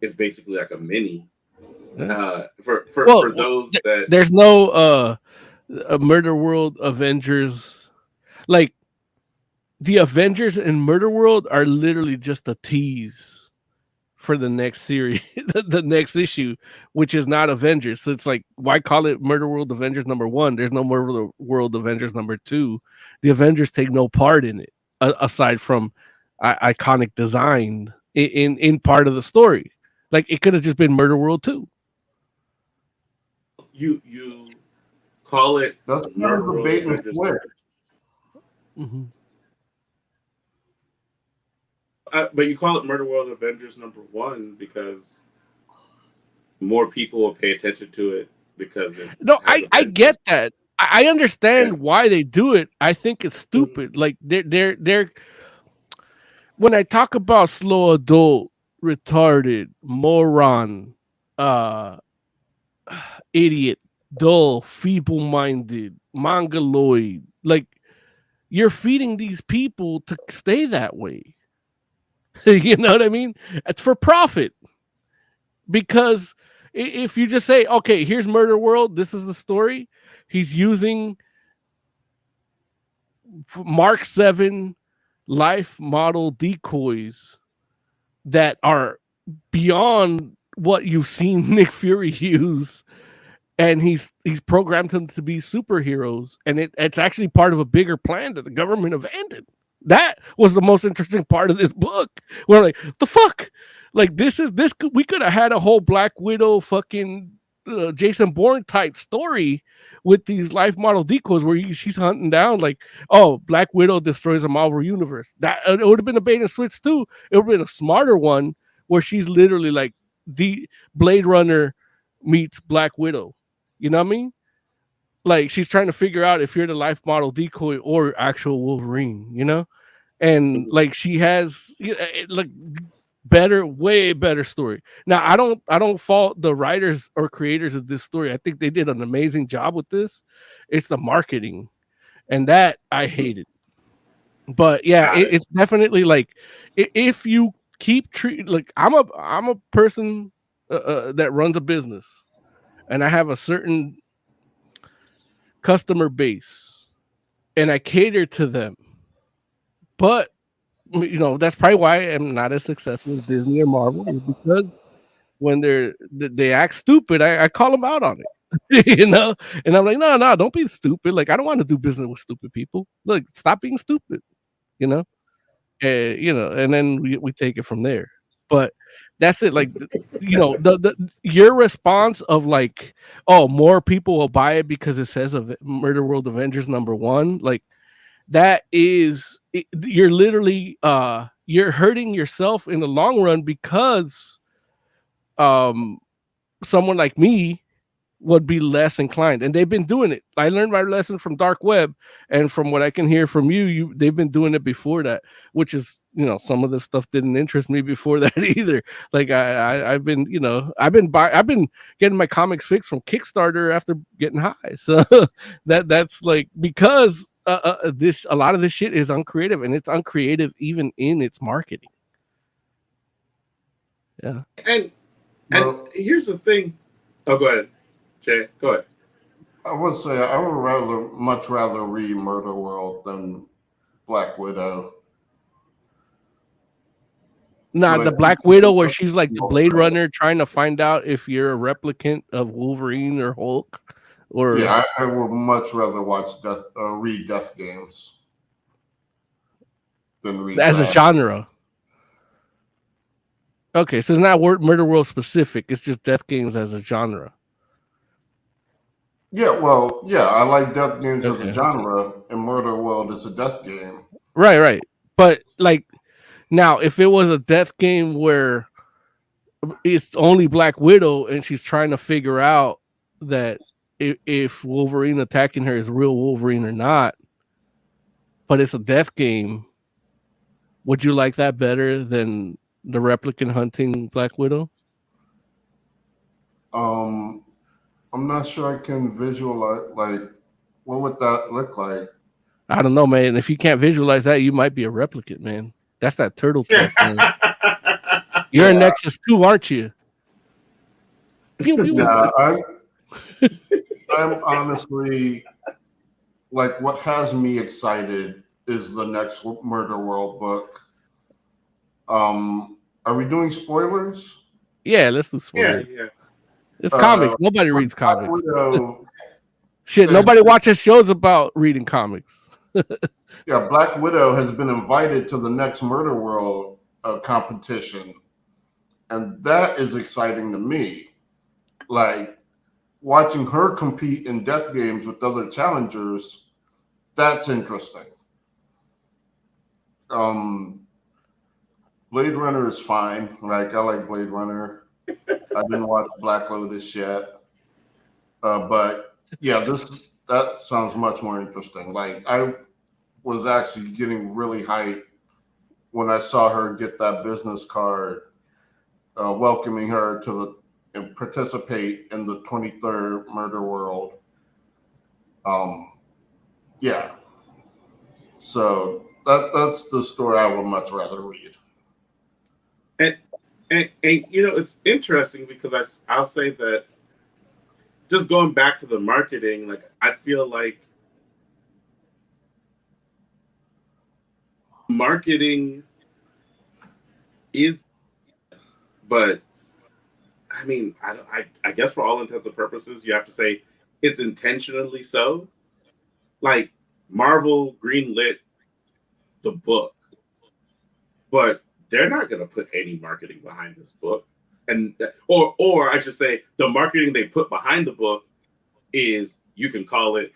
is basically like a mini. For those that there's no a Murder World Avengers, like the Avengers in Murder World are literally just a tease for the next series, the next issue, which is not Avengers. So it's like, why call it Murder World Avengers #1? There's no Murder World Avengers #2. The Avengers take no part in it, aside from iconic design in part of the story. Like it could have just been Murder World 2. you call it That's kind Murder of the World bait and Avengers. switch. Mm-hmm. But you call it Murder World Avengers #1 because more people will pay attention to it because No, I get that. I understand why they do it. I think it's stupid. Like they're when I talk about slow adult, retarded, moron, idiot, dull, feeble-minded, mongoloid, like you're feeding these people to stay that way. You know what I mean? It's for profit. Because if you just say, okay, here's Murder World, this is the story, he's using Mark 7 life model decoys that are beyond what you've seen Nick Fury use, and he's programmed them to be superheroes, and it's actually part of a bigger plan that the government abandoned. That was the most interesting part of this book. We're like, the fuck, like we could have had a whole Black Widow fucking Jason Bourne type story with these life model decoys where she's hunting down like, oh, Black Widow destroys a Marvel universe. That it would have been a bait and switch too. It would have been a smarter one where she's literally like the Blade Runner meets Black Widow. You know what I mean? Like she's trying to figure out if you're the life model decoy or actual Wolverine, you know? And like she has like way better story. Now I don't fault the writers or creators of this story. I think they did an amazing job with this. It's the marketing, and that I hated. But yeah, it's definitely like if you keep treat like I'm a person that runs a business, and I have a certain customer base, and I cater to them. But that's probably why I'm not as successful as Disney or Marvel, is because when they act stupid, I call them out on it. And I'm like, no, don't be stupid. Like, I don't want to do business with stupid people. Look, stop being stupid. You know, and then we take it from there. But that's it. Like, the your response of like, oh, more people will buy it because it says of Murder World Avengers #1. Like, that is, you're literally you're hurting yourself in the long run, because someone like me would be less inclined, and they've been doing it. I learned my lesson from dark web, and from what I can hear from they've been doing it before that, which is, some of this stuff didn't interest me before that either. Like, I've been I've been getting my comics fixed from Kickstarter after getting high. So that's like, because this, a lot of this shit is uncreative, and it's uncreative even in its marketing. Yeah. And here's the thing. Oh, go ahead, Jay. Go ahead. I would say I would much rather read Murder World than Black Widow. Nah, the Black Widow, where she's like the Blade Runner trying to find out if you're a replicant of Wolverine or Hulk. Or yeah, I would much rather read Death Games than read as that. a genre. Okay, so it's not Murder World specific. It's just Death Games as a genre. Yeah, well, yeah, I like Death Games as a genre, and Murder World is a death game. Right. But like, now, if it was a death game where it's only Black Widow and she's trying to figure out that if Wolverine attacking her is real Wolverine or not, but it's a death game, would you like that better than the replicant hunting Black Widow? I'm not sure I can visualize, like, what would that look like? I don't know, man. If you can't visualize that, you might be a replicant, man. That's that turtle test, man. You're in Nexus 2, aren't you? Yeah, I'm honestly, like, what has me excited is the next Murder World book. Are we doing spoilers? Yeah, let's do spoilers. Yeah. It's comics. Nobody reads comics. Widow, Shit, nobody watches shows about reading comics. Yeah, Black Widow has been invited to the next Murder World competition. And that is exciting to me. Like, watching her compete in death games with other challengers, that's interesting. Blade Runner is fine. Like, I like Blade Runner. I didn't watch Black Lotus yet. But yeah, that sounds much more interesting. Like, I was actually getting really hyped when I saw her get that business card welcoming her and participate in the 23rd Murder World. Yeah. So that's the story I would much rather read. And it's interesting because I'll say that, just going back to the marketing, like, I feel like marketing is, but I mean, I guess for all intents and purposes, you have to say it's intentionally so. Like, Marvel greenlit the book, but they're not going to put any marketing behind this book. And or I should say, the marketing they put behind the book is, you can call it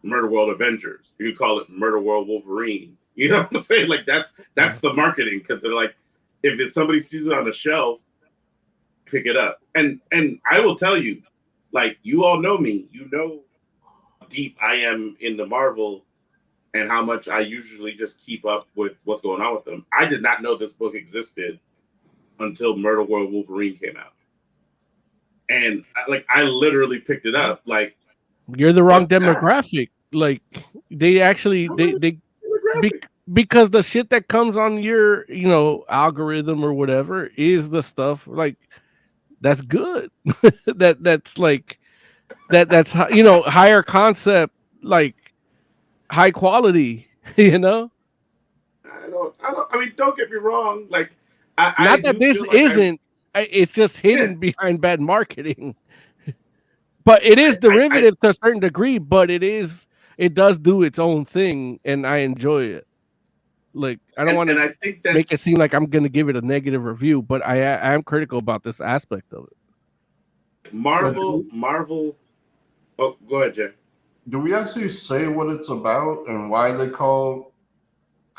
Murder World Avengers, you can call it Murder World Wolverine. You know what I'm saying? Like, that's the marketing, because they're like, if somebody sees it on the shelf, pick it up. And I will tell you, like, you all know me, you know how deep I am in the Marvel and how much I usually just keep up with what's going on with them. I did not know this book existed until Murder World Wolverine came out. And I literally picked it up. Like, you're the wrong demographic. Like, they actually because the shit that comes on your, algorithm or whatever is the stuff like that's good. that's like that's higher concept, like high quality, I mean, don't get me wrong. Like, I Not that do this feel like isn't, it's just hidden yeah. behind bad marketing. But it is derivative to a certain degree, but it does do its own thing, and I enjoy it. Like, I don't want and to I think that make it seem like I'm going to give it a negative review, but I am critical about this aspect of it. Marvel. Oh, go ahead, Jay. Do we actually say what it's about and why they call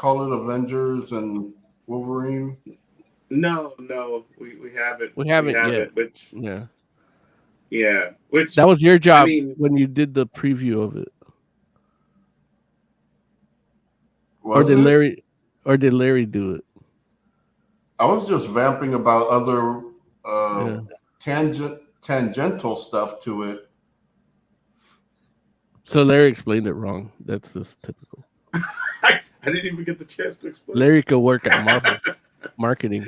it Avengers and Wolverine? No, we haven't. We We haven't yet. haven't. Which Yeah. which That was your I job mean, when you did the preview of it. Was it? Or did Larry do it? I was just vamping about other Yeah. tangential stuff to it. So Larry explained it wrong. That's just typical. I didn't even get the chance to explain. Larry could work at Marvel marketing.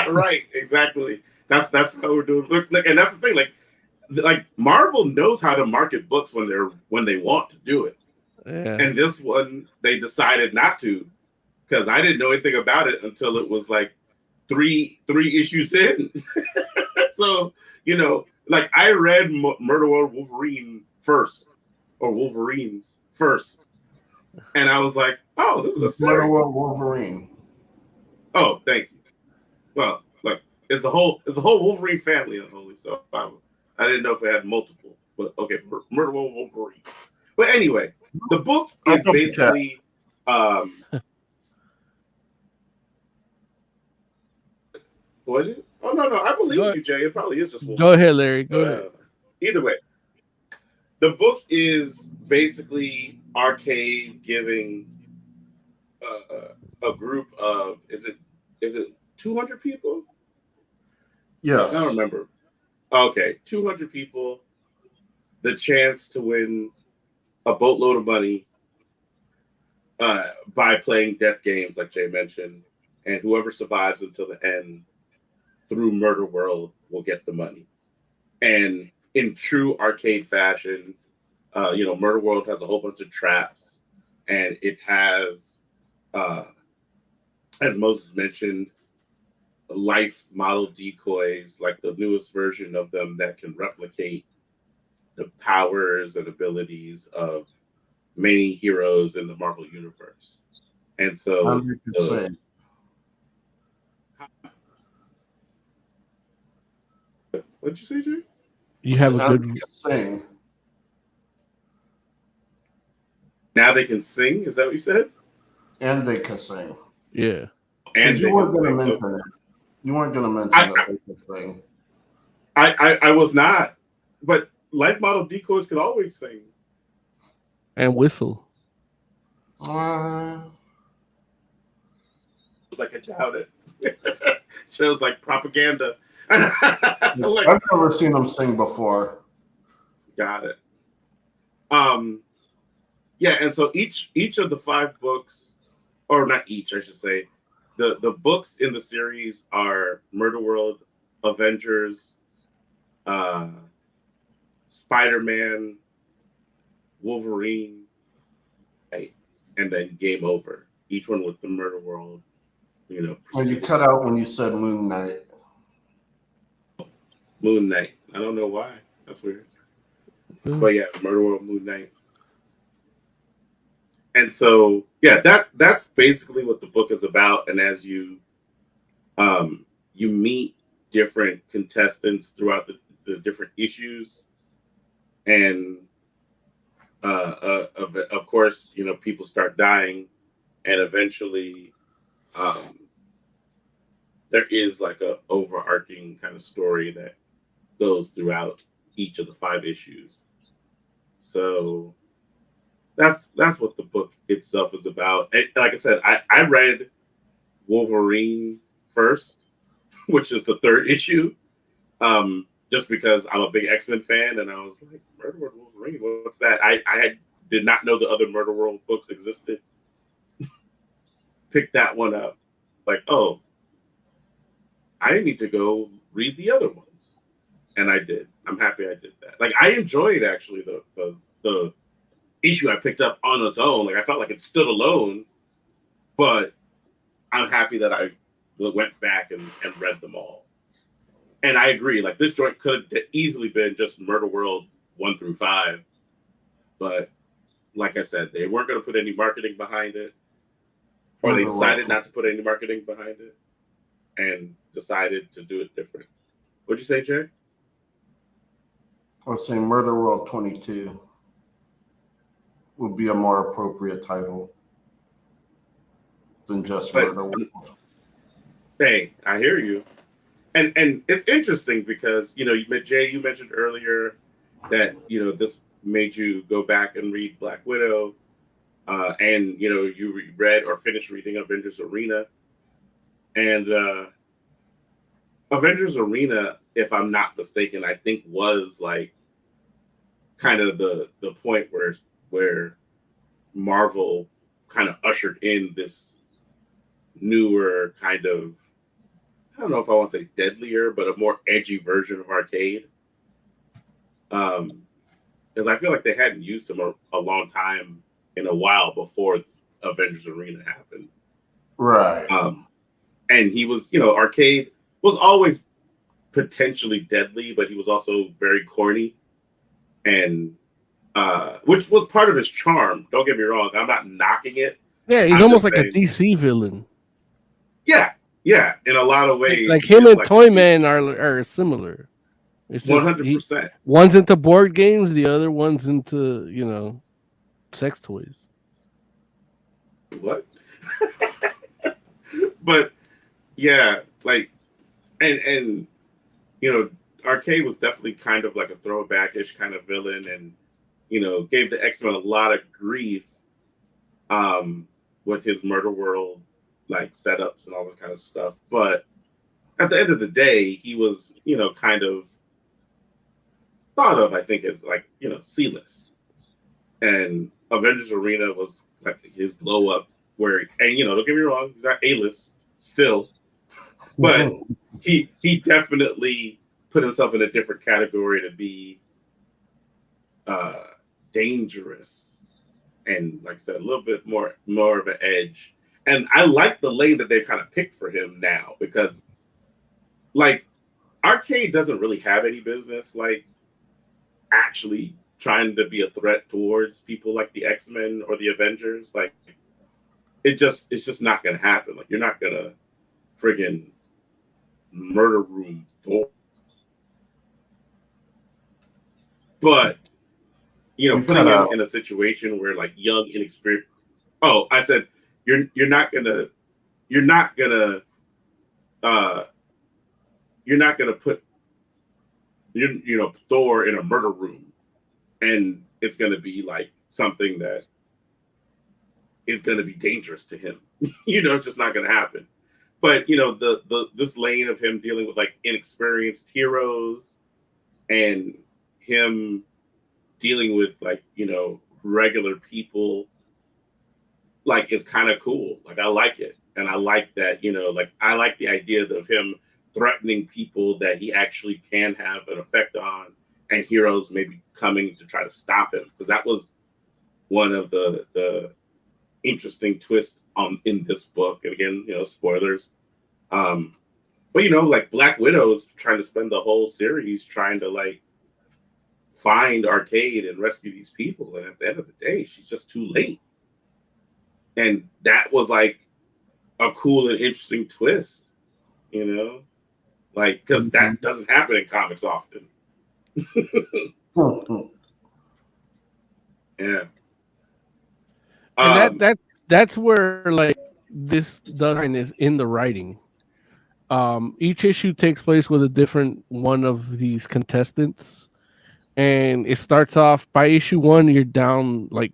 Right, exactly. That's how we're doing. Look, and that's the thing. Like Marvel knows how to market books when they want to do it. Yeah. And this one they decided not to, because I didn't know anything about it until it was like three issues in. So like I read Murder World Wolverine first, or Wolverines first, and I was like, oh, this is a series. Muderworld Wolverine. Oh, thank you. Well, look, it's the whole Wolverine family unholy. So I didn't know if it had multiple, but okay, Murder World Wolverine. But anyway, the book is basically what is it? Oh no, I believe you, Jay. It probably is just Wolverine. Go ahead, Larry. Go ahead. Either way, the book is basically Arcade giving a group of is it 200 people? Yes. I don't remember. Okay, 200 people the chance to win a boatload of money by playing death games, like Jay mentioned, and whoever survives until the end through Murder World will get the money. And in true arcade fashion, Murder World has a whole bunch of traps, and it has, as Moses mentioned, life model decoys, like the newest version of them that can replicate the powers and abilities of many heroes in the Marvel universe. And so what'd you say, Jay? You have a good sing. Now they can sing, is that what you said? And they can sing. Yeah. And you weren't going to mention it. You weren't going to mention that they can sing. I was not. But life model decoys can always sing. And whistle. Like I doubt it. Shows like propaganda. I've never seen them sing before. Got it. Yeah, and so each of the 5 books, or not each, I should say, the books in the series are Murder World, Avengers, Spider-Man, Wolverine, right? And then Game Over. Each one with the Murder World, Well, you cut out when you said Moon Knight. Moon Knight. I don't know why. That's weird. But yeah, Murder World, Moon Knight. And so, yeah, that's basically what the book is about. And as you meet different contestants throughout the different issues, and of course, people start dying, and eventually, there is like a overarching kind of story that goes throughout each of the 5 issues. So that's what the book itself is about. And like I said, I read Wolverine first, which is the 3rd issue, just because I'm a big X-Men fan, and I was like, Murder World Wolverine, what's that? I did not know the other Murder World books existed. picked that one up. Like, oh, I need to go read the other ones, and I did. I'm happy I did that. Like, I enjoyed actually the issue I picked up on its own. Like, I felt like it stood alone, but I'm happy that I went back and read them all. And I agree. Like, this joint could have easily been just Murder World 1 through 5, but like I said, they weren't going to put any marketing behind it, or they decided not to put any marketing behind it, and decided to do it different. What'd you say, Jay? I was saying Murder World 22 would be a more appropriate title than just Murder World. Hey, I hear you. And it's interesting because, you mentioned earlier that, this made you go back and read Black Widow, and, you read or finished reading Avengers Arena. And Avengers Arena, if I'm not mistaken, I think was like kind of the point where Marvel kind of ushered in this newer kind of, I don't know if I want to say deadlier, but a more edgy version of arcade. Because I feel like they hadn't used him a long time in a while before Avengers Arena happened. Right. And he was, arcade was always potentially deadly, but he was also very corny, and which was part of his charm. Don't get me wrong; I'm not knocking it. Yeah, he's almost like a DC villain. Yeah, in a lot of ways. Like him and Toyman are similar. 100%. One's into board games, the other one's into sex toys. What? But yeah, like, and Arcade was definitely kind of like a throwback-ish kind of villain, and gave the X-Men a lot of grief with his Murder World like setups and all that kind of stuff. But at the end of the day, he was, kind of thought of, I think, as like, C-list. And Avengers Arena was like his blow up where, and don't get me wrong, he's not A-list still, but he definitely put himself in a different category to be dangerous, and like I said, a little bit more of an edge. And I like the lane that they've kind of picked for him now, because like Arcade doesn't really have any business like actually trying to be a threat towards people like the X-Men or the Avengers. Like it's just not gonna happen. Like, you're not gonna friggin' murder room Thor. But putting him in a situation where like young, inexperienced. Oh, I said you're not gonna put Thor in a murder room, and it's gonna be like something that is gonna be dangerous to him. It's just not gonna happen. But this lane of him dealing with like inexperienced heroes, and him dealing with like regular people, like, it's kind of cool. Like, I like it, and I like that. Like, I like the idea of him threatening people that he actually can have an effect on, and heroes maybe coming to try to stop him, because that was one of the interesting twists in this book. And again, spoilers. But like Black Widow is trying to spend the whole series trying to like find Arcade and rescue these people, and at the end of the day, she's just too late. And that was like a cool and interesting twist, like, because that doesn't happen in comics often. Yeah. And that's where like this design is in the writing. Each issue takes place with a different one of these contestants, and it starts off by issue 1. You're down like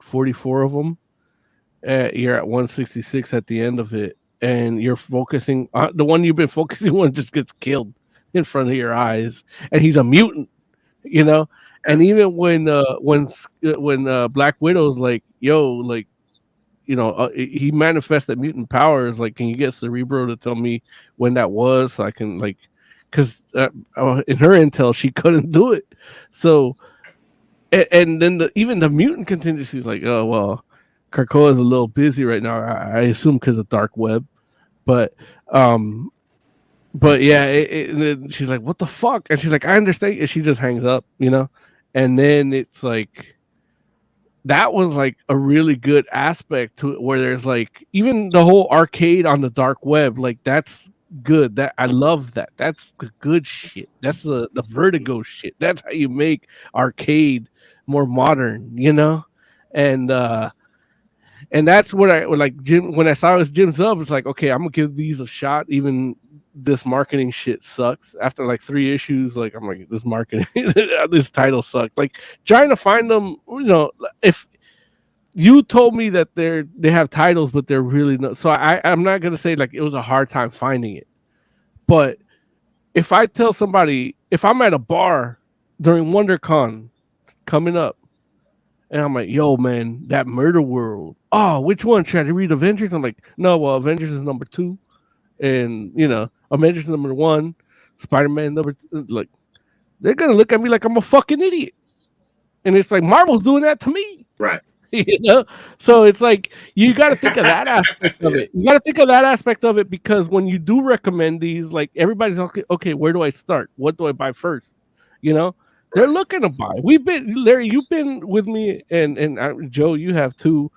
44 of them. You're at 166 at the end of it, and you're focusing on the one you've been focusing on just gets killed in front of your eyes, and he's a mutant, And even when Black Widow's like, "Yo, like, he manifested mutant powers. Like, can you get Cerebro to tell me when that was, so I can like, because in her intel she couldn't do it. So, and then even the mutant contingency was like, oh well, Krakoa is a little busy right now. I assume because of dark web, but um, but yeah, and then she's like, what the fuck? And she's like, I understand, and she just hangs up, and then it's like that was like a really good aspect to it, where there's like even the whole arcade on the dark web, like that's good. That I love that. That's the good shit. That's the Vertigo shit. That's how you make arcade more modern, and that's what I like. Jim, when I saw it was Jim Zub, it's like, okay, I'm gonna give these a shot. Even this marketing shit sucks. After like 3 issues, like I'm like, this marketing, this title sucked. Like trying to find them, if you told me that they have titles, but they're really not. So I'm not gonna say like it was a hard time finding it, but if I tell somebody, if I'm at a bar during WonderCon coming up, and I'm like, yo, man, that Murder World. Oh, which one? Should I read Avengers? I'm like, no, well, Avengers is number 2. And, Avengers is number 1. Spider-Man number 2. Like, they're going to look at me like I'm a fucking idiot. And it's like, Marvel's doing that to me. Right. So it's like, you got to think of that aspect of it. You got to think of that aspect of it, because when you do recommend these, like, everybody's okay, where do I start? What do I buy first? They're looking to buy. We've been, Larry, you've been with me, and Joe, you have too.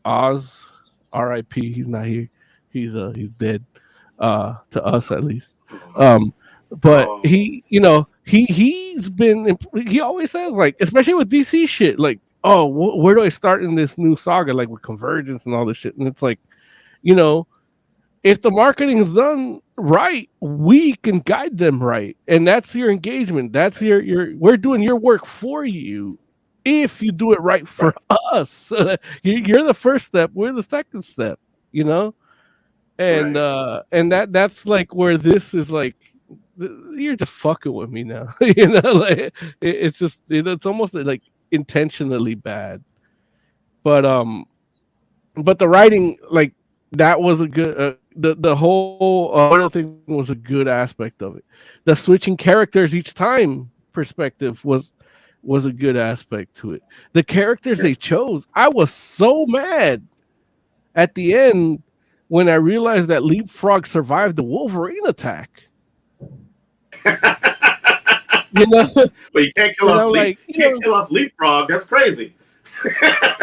Oz, R.I.P. He's not here. He's dead, to us at least. But he's been. He always says, like, especially with DC shit, like, oh, where do I start in this new saga, like with Convergence and all this shit? And it's like, if the marketing is done right, we can guide them right, and that's your engagement. That's we're doing your work for you. If you do it right for us, you're the first step. We're the second step. And and that's like where this is like, you're just fucking with me now. Like it's just it's almost like intentionally bad. But the writing, like, that was a good the whole oil thing was a good aspect of it. The switching characters each time perspective was a good aspect to it. The characters they chose, I was so mad at the end when I realized that Leapfrog survived the Wolverine attack. But you can't kill off Leapfrog. That's crazy.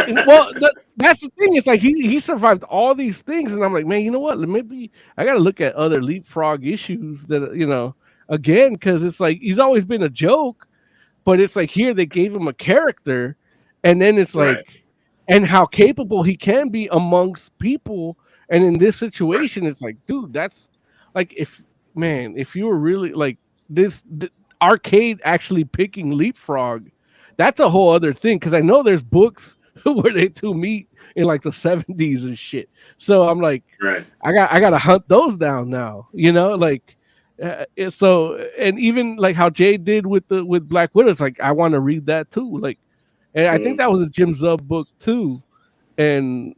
Well, that's the thing. It's like he survived all these things, and I'm like, man, you know what? Maybe I got to look at other Leapfrog issues that again, because it's like he's always been a joke, but it's like here they gave him a character, and then it's like, and how capable he can be amongst people, and in this situation, it's like, dude, that's like if you were really like this arcade actually picking Leapfrog. That's a whole other thing, because I know there's books where they two meet in like the 70s and shit. So I'm like, I got to hunt those down now, like. So, and even like how Jay did with Black Widow, it's like I want to read that too. Like, and I think that was a Jim Zub book too, and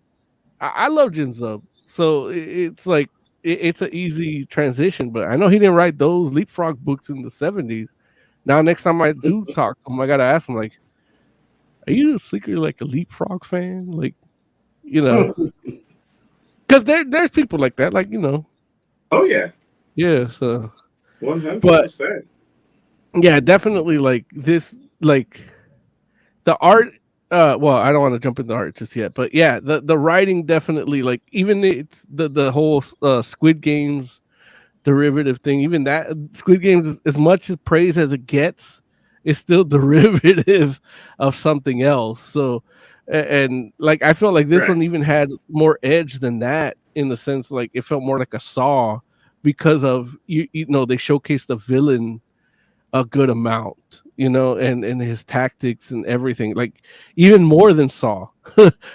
I love Jim Zub. So it's like it's an easy transition. But I know he didn't write those Leapfrog books in the 70s. Now, next time I do talk to him, I gotta ask him, like, are you secretly like a Leapfrog fan? Like, because there's people like that, like, Oh yeah. Yeah. So 100%. But yeah, definitely like this, like the art. Well, I don't want to jump into art just yet, but yeah, the writing definitely, like, even it's the whole Squid Games derivative thing, even that Squid Games, as much as praise as it gets, is still derivative of something else. So, and like I felt like this one even had more edge than that, in the sense like it felt more like a Saw, because of they showcased the villain a good amount, and his tactics and everything, like even more than Saw.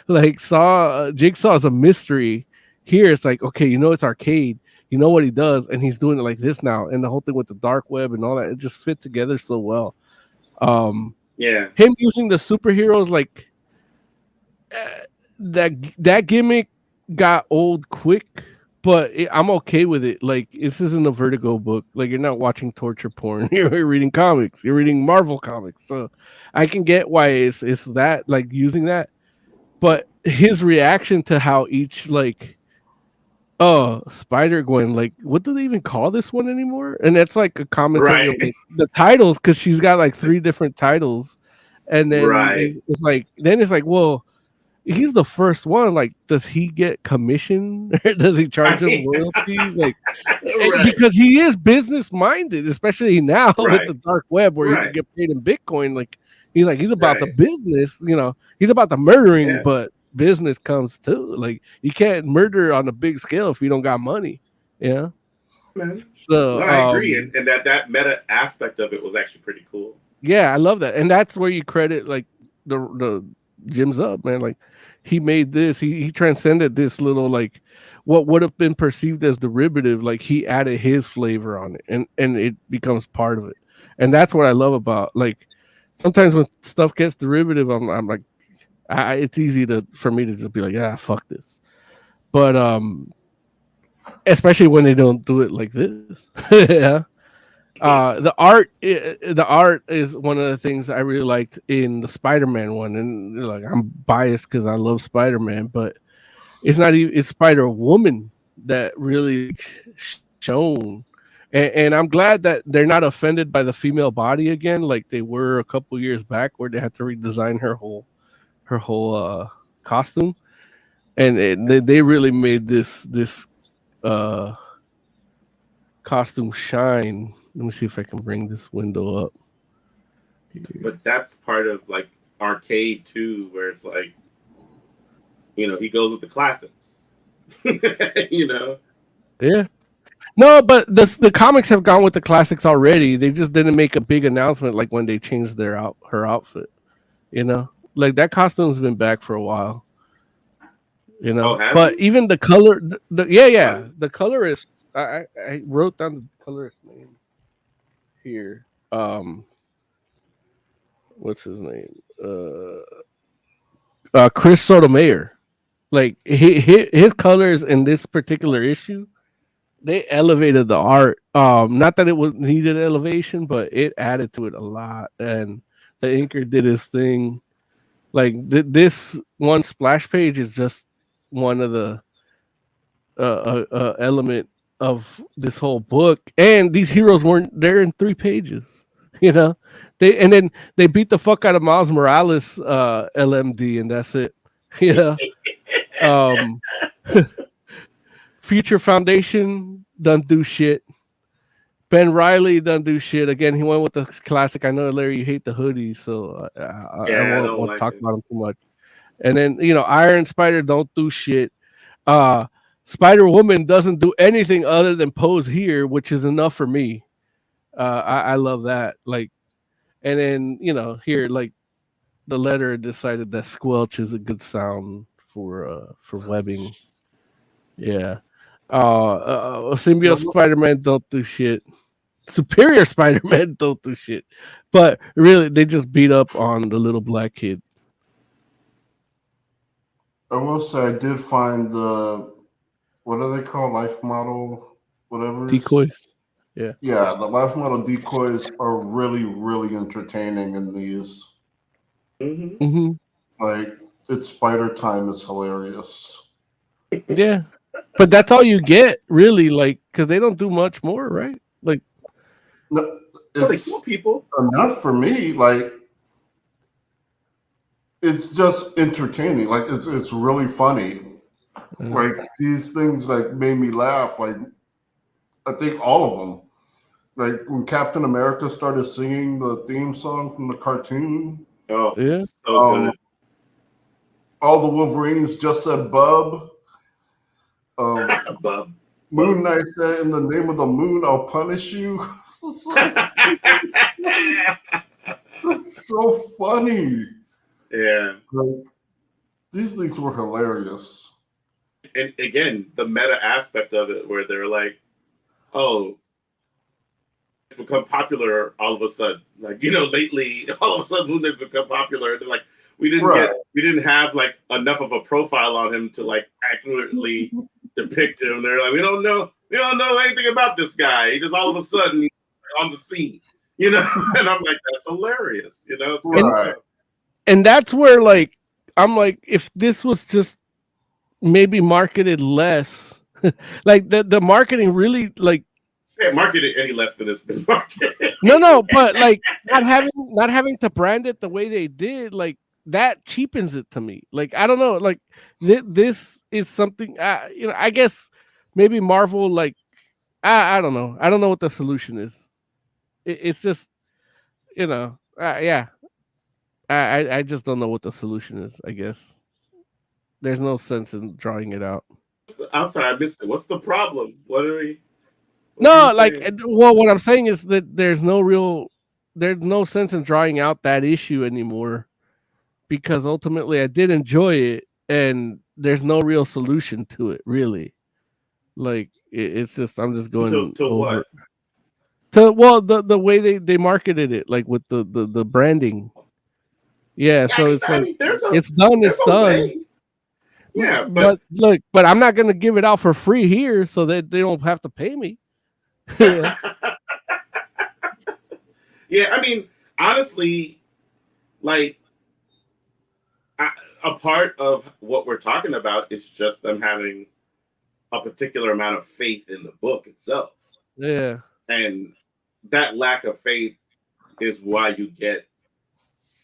Like Saw, Jigsaw is a mystery. Here it's like, okay, it's arcade. You know what he does, and he's doing it like this now, and the whole thing with the dark web and all that, it just fit together so well. Him using the superheroes, like that gimmick got old quick, but I'm okay with it. Like, this isn't a Vertigo book. Like, you're not watching torture porn. You're reading comics. You're reading Marvel comics. So I can get why it's that, like, using that. But his reaction to how each, like, oh, Spider Gwen, like, what do they even call this one anymore? And that's like a commentary Right. of the titles, because she's got like 3 different titles. And then Right. it's like, well, he's the first one. Like, does he get commission? Does he charge him royalties? Like, Right. because he is business minded, especially now with Right. the dark web where he Right. can get paid in Bitcoin. Like, he's about the Right. business. He's about the murdering, Yeah. but business comes too. Like, you can't murder on a big scale if you don't got money. Yeah. Man. So No, I agree, and that meta aspect of it was actually pretty cool. yeah, I love that, and that's where you credit like the Jim's up, man. Like, he made this, he transcended this little, like, what would have been perceived as derivative. Like, he added his flavor on it, and it becomes part of it, and that's what I love about, like, sometimes when stuff gets derivative, I'm like, it's easy for me to just be like, yeah, fuck this, but especially when they don't do it like this. Yeah. The art is one of the things I really liked in the Spider-Man one, and like, I'm biased because I love Spider-Man, but it's not even, it's Spider-Woman that really shown, and I'm glad that they're not offended by the female body again, like they were a couple years back, where they had to redesign her whole costume, and they really made this uh costume shine. Let me see if I can bring this window up. But that's part of like arcade too, where it's like, he goes with the classics. Yeah. No, but the comics have gone with the classics already. They just didn't make a big announcement like when they changed her outfit. Like, that costume's been back for a while. Oh, has But it? even the color, the colorist. I wrote down the colorist name here. What's his name? Chris Sotomayor. Like, his colors in this particular issue, they elevated the art. Not that it was needed elevation, but it added to it a lot. And the inker did his thing. Like, this one splash page is just one of the element of this whole book. And these heroes weren't there in 3 pages. Then they beat the fuck out of Miles Morales, LMD, and that's it. Um, Future Foundation doesn't do shit. Ben Riley doesn't do shit. Again, he went with the classic. I know, Larry, you hate the hoodie, so I I won't don't want to like talk it. about him too much. And then, Iron Spider don't do shit. Spider Woman doesn't do anything other than pose here, which is enough for me. I love that. Like, and then, here, like, the letter decided that squelch is a good sound for webbing. Yeah. Symbiote Spider-Man don't do shit. Superior Spider-Man don't do shit. But really, they just beat up on the little black kid. I will say I did find what do they call, life model, whatever. Decoys. Yeah. Yeah, the life model decoys are really, really entertaining in these. Mm-hmm. Mm-hmm. Like, it's Spider Time is hilarious. Yeah. But that's all you get, really, like, because they don't do much more, right? Like, No, They it's kill people. enough for me. Like, it's just entertaining. Like, it's really funny. Like, these things like made me laugh. Like, I think all of them. Like, when Captain America started singing the theme song from the cartoon, Oh, yeah. so good. all the Wolverines just said "bub." Bub. Moon Knight said, "In the name of the moon, I'll punish you." That's so funny. Yeah. Like, these things were hilarious. And again, the meta aspect of it, where they're like, "Oh, it's become popular all of a sudden." Like, lately, all of a sudden, Moon Knight's become popular. And they're like, we didn't Right. we didn't have like enough of a profile on him to like accurately depict him. They're like, we don't know anything about this guy. He just all of a sudden he's on the scene, you know. And I'm like, that's hilarious, you know. It's good Right. stuff. And that's where like I'm like, if this was just maybe marketed less, like the marketing really like Can't market it any less than it's been marketed. no, but like not having to brand it the way they did, like that cheapens it to me. Like I don't know, like this is something. You know, I guess maybe Marvel, like I don't know. I don't know what the solution is. It's just you know, yeah. I just don't know what the solution is. I guess there's no sense in drawing it out. I'm sorry, I missed it. What's the problem? What are we? No, like, well, what I'm saying is that there's no sense in drawing out that issue anymore because ultimately I did enjoy it and there's no real solution to it, really. Like, it's just, I'm just going to over what? to, well, the way they marketed it, like with the branding. Yeah, so it's like, it's done. Way. Yeah, but look, but I'm not going to give it out for free here so that they don't have to pay me. Yeah, I mean, honestly, like a part of what we're talking about is just them having a particular amount of faith in the book itself. Yeah, and that lack of faith is why you get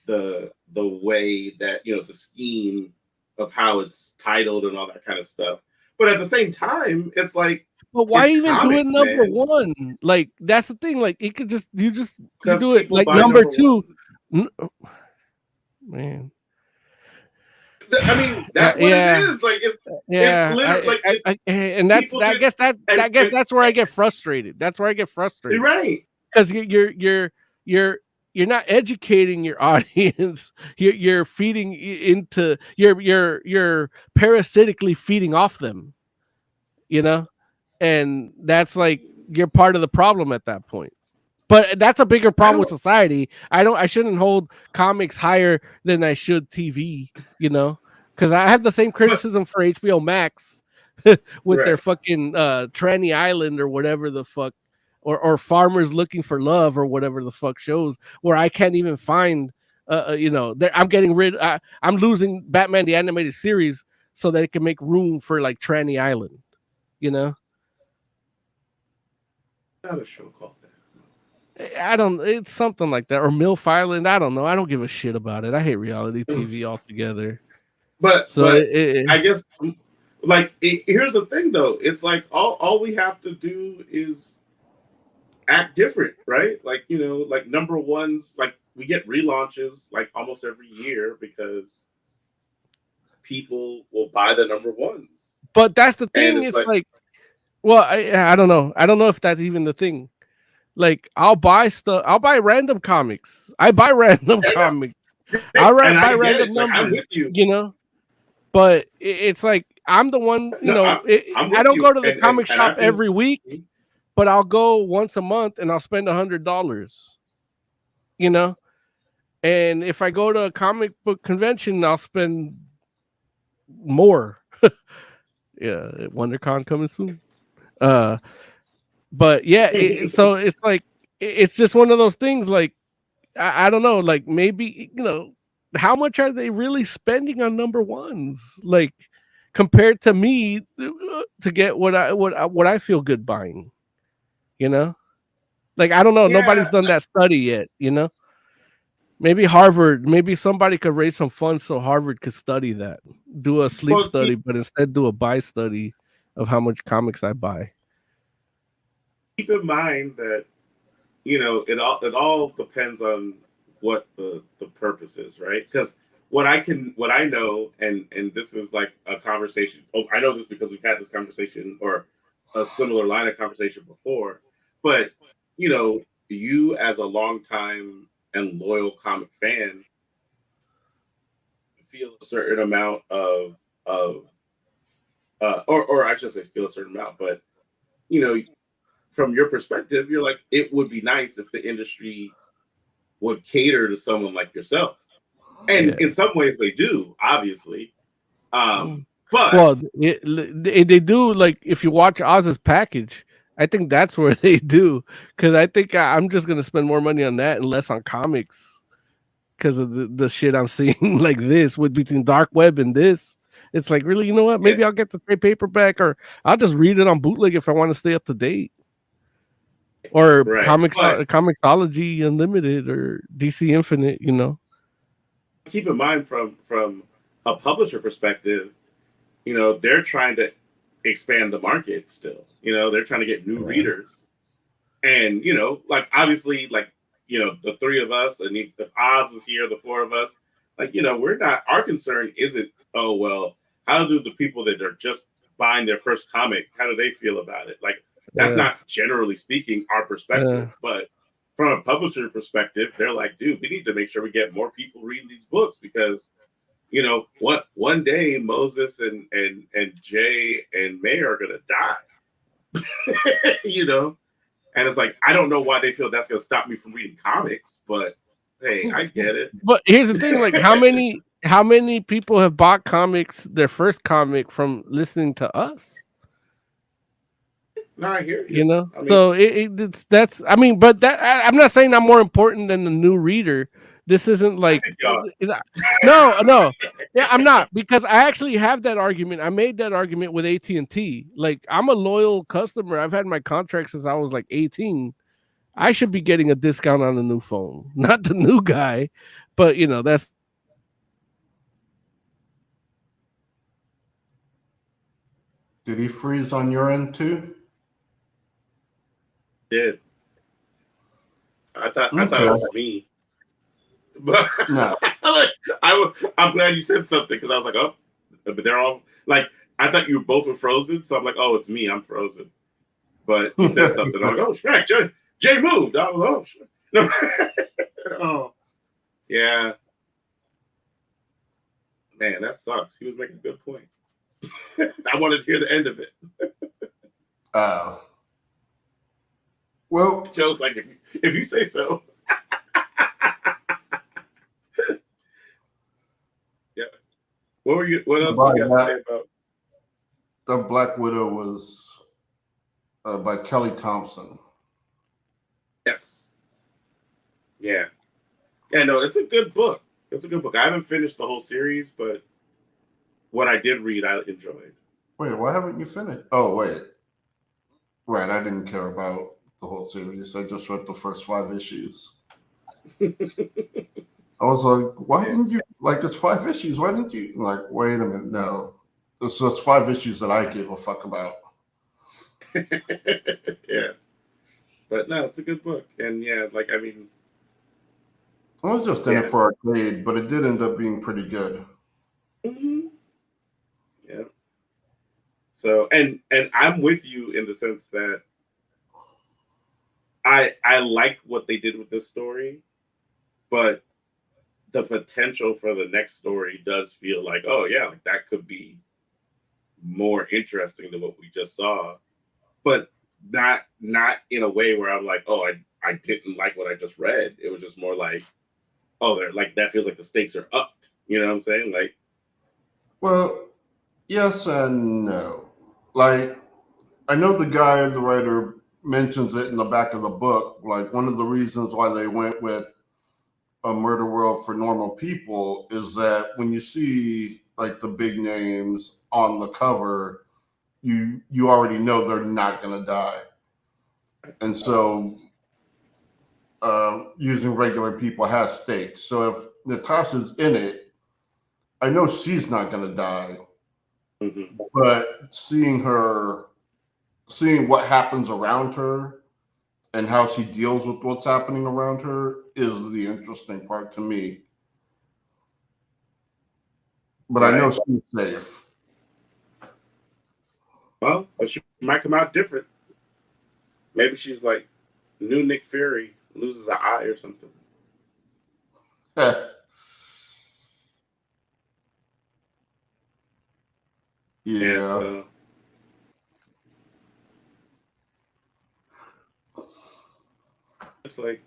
the way that the scheme of how it's titled and all that kind of stuff. But at the same time, it's like, but why even do it number one? Like that's the thing. Like it could just you do it like number two. Man, I mean, that's what it is. Like it's literally and that's I guess that's where I get frustrated. That's where I get frustrated. Right? Because you're not educating your audience. You're feeding into you're parasitically feeding off them. You know. And that's like you're part of the problem at that point. But that's a bigger problem with society. I shouldn't hold comics higher than I should TV, because I have the same criticism for HBO Max with their fucking Tranny Island or whatever the fuck, or Farmers Looking for Love or whatever the fuck shows where I can't even find, I'm getting I'm losing Batman the Animated Series so that it can make room for like Tranny Island, Not a show called that. It's something like that. Or MILF Island. I don't know. I don't give a shit about it. I hate reality TV altogether. But I guess, like, here's the thing, though. It's like all we have to do is act different, right? Like, like number ones, like we get relaunches like almost every year because people will buy the number ones. But that's the thing. It's like well, I don't know. I don't know if that's even the thing. Like, I'll buy stuff. I'll buy random comics. I buy random comics. I'll buy random numbers. I'm with you. But it's like I'm the one. I don't go to the comic shop every week, but I'll go once a month and I'll spend $100. And if I go to a comic book convention, I'll spend more. Yeah, WonderCon coming soon. But yeah, so it's like it's just one of those things. Like I don't know, like maybe how much are they really spending on number ones? Like compared to me to get what I feel good buying. Like I don't know. Yeah. Nobody's done that study yet. Maybe Harvard. Maybe somebody could raise some funds so Harvard could study that. Do a sleep study, but instead do a buy study of how much comics I buy. Keep in mind that it all depends on what the purpose is, right? Because what I know, and this is like a conversation. Oh, I know this because we've had this conversation or a similar line of conversation before. But you as a longtime and loyal comic fan feel a certain amount of or I should say feel a certain amount, but from your perspective, you're like, it would be nice if the industry would cater to someone like yourself. And in some ways they do, obviously. But well, they do, like, if you watch Oz's package, I think that's where they do, because I think I'm just gonna spend more money on that and less on comics because of the shit I'm seeing like this with between dark web and this. It's like, really, you know what? Maybe I'll get the trade paperback, or I'll just read it on bootleg if I want to stay up to date. Or Comixology Unlimited or DC Infinite, you know. Keep in mind, from a publisher perspective, they're trying to expand the market still. They're trying to get new readers. And, like, obviously, like, the three of us, and if Oz was here, the four of us, like, we're not, our concern isn't, oh, well, how do the people that are just buying their first comic, how do they feel about it? Like, that's not, generally speaking, our perspective. But from a publisher perspective, they're like, dude, we need to make sure we get more people reading these books, because one day Moses and Jay and May are gonna die. And it's like, I don't know why they feel that's gonna stop me from reading comics, but hey, I get it. But here's the thing: like, how many people have bought comics, their first comic, from listening to us? No, I hear you. I mean, So that's. I mean, but I'm not saying I'm more important than the new reader. This isn't like no. Yeah, I'm not, because I actually have that argument. I made that argument with AT&T. Like, I'm a loyal customer. I've had my contract since I was like 18. I should be getting a discount on the new phone, not the new guy. But that's. Did he freeze on your end too? Did. I thought it was me. But no. I'm glad you said something, because I was like, oh, but they're all like, I thought you both were frozen, so I'm like, oh, it's me, I'm frozen. But you said something. I'm like, oh, shit, Jay moved. I was like, oh, shit. No. Oh, yeah. Man, that sucks. He was making a good point. I wanted to hear the end of it. Well, Joe's like, if you say so. Yeah. What else you got to say about? The Black Widow was by Kelly Thompson. Yes. Yeah. Yeah, no, it's a good book. It's a good book. I haven't finished the whole series, but what I did read, I enjoyed. Wait, why haven't you finished? Oh, wait. Right, I didn't care about the whole series. I just read the first 5 issues. I was like, why didn't you, like, it's 5 issues. Why didn't you, like, wait a minute, no. It's just 5 issues that I give a fuck about. Yeah. But no, it's a good book. And yeah, like, I mean, I was just in it for arcade, but it did end up being pretty good. Mm-hmm. Yeah. So, and I'm with you in the sense that I like what they did with this story, but the potential for the next story does feel like, oh yeah, like that could be more interesting than what we just saw, but not in a way where I'm like, oh, I didn't like what I just read. It was just more like, oh, they're like, that feels like the stakes are up. You know what I'm saying? Like, well, yes and no. Like, I know the writer mentions it in the back of the book. Like, one of the reasons why they went with a Muderworld for normal people is that when you see like the big names on the cover, you already know they're not going to die. And so using regular people has stakes. So if Natasha's in it, I know she's not going to die. mm-hmm. But seeing what happens around her and how she deals with what's happening around her is the interesting part to me. But right. I know she's safe. Well, but she might come out different. Maybe she's like new Nick Fury, loses an eye or something. Yeah. So, it's like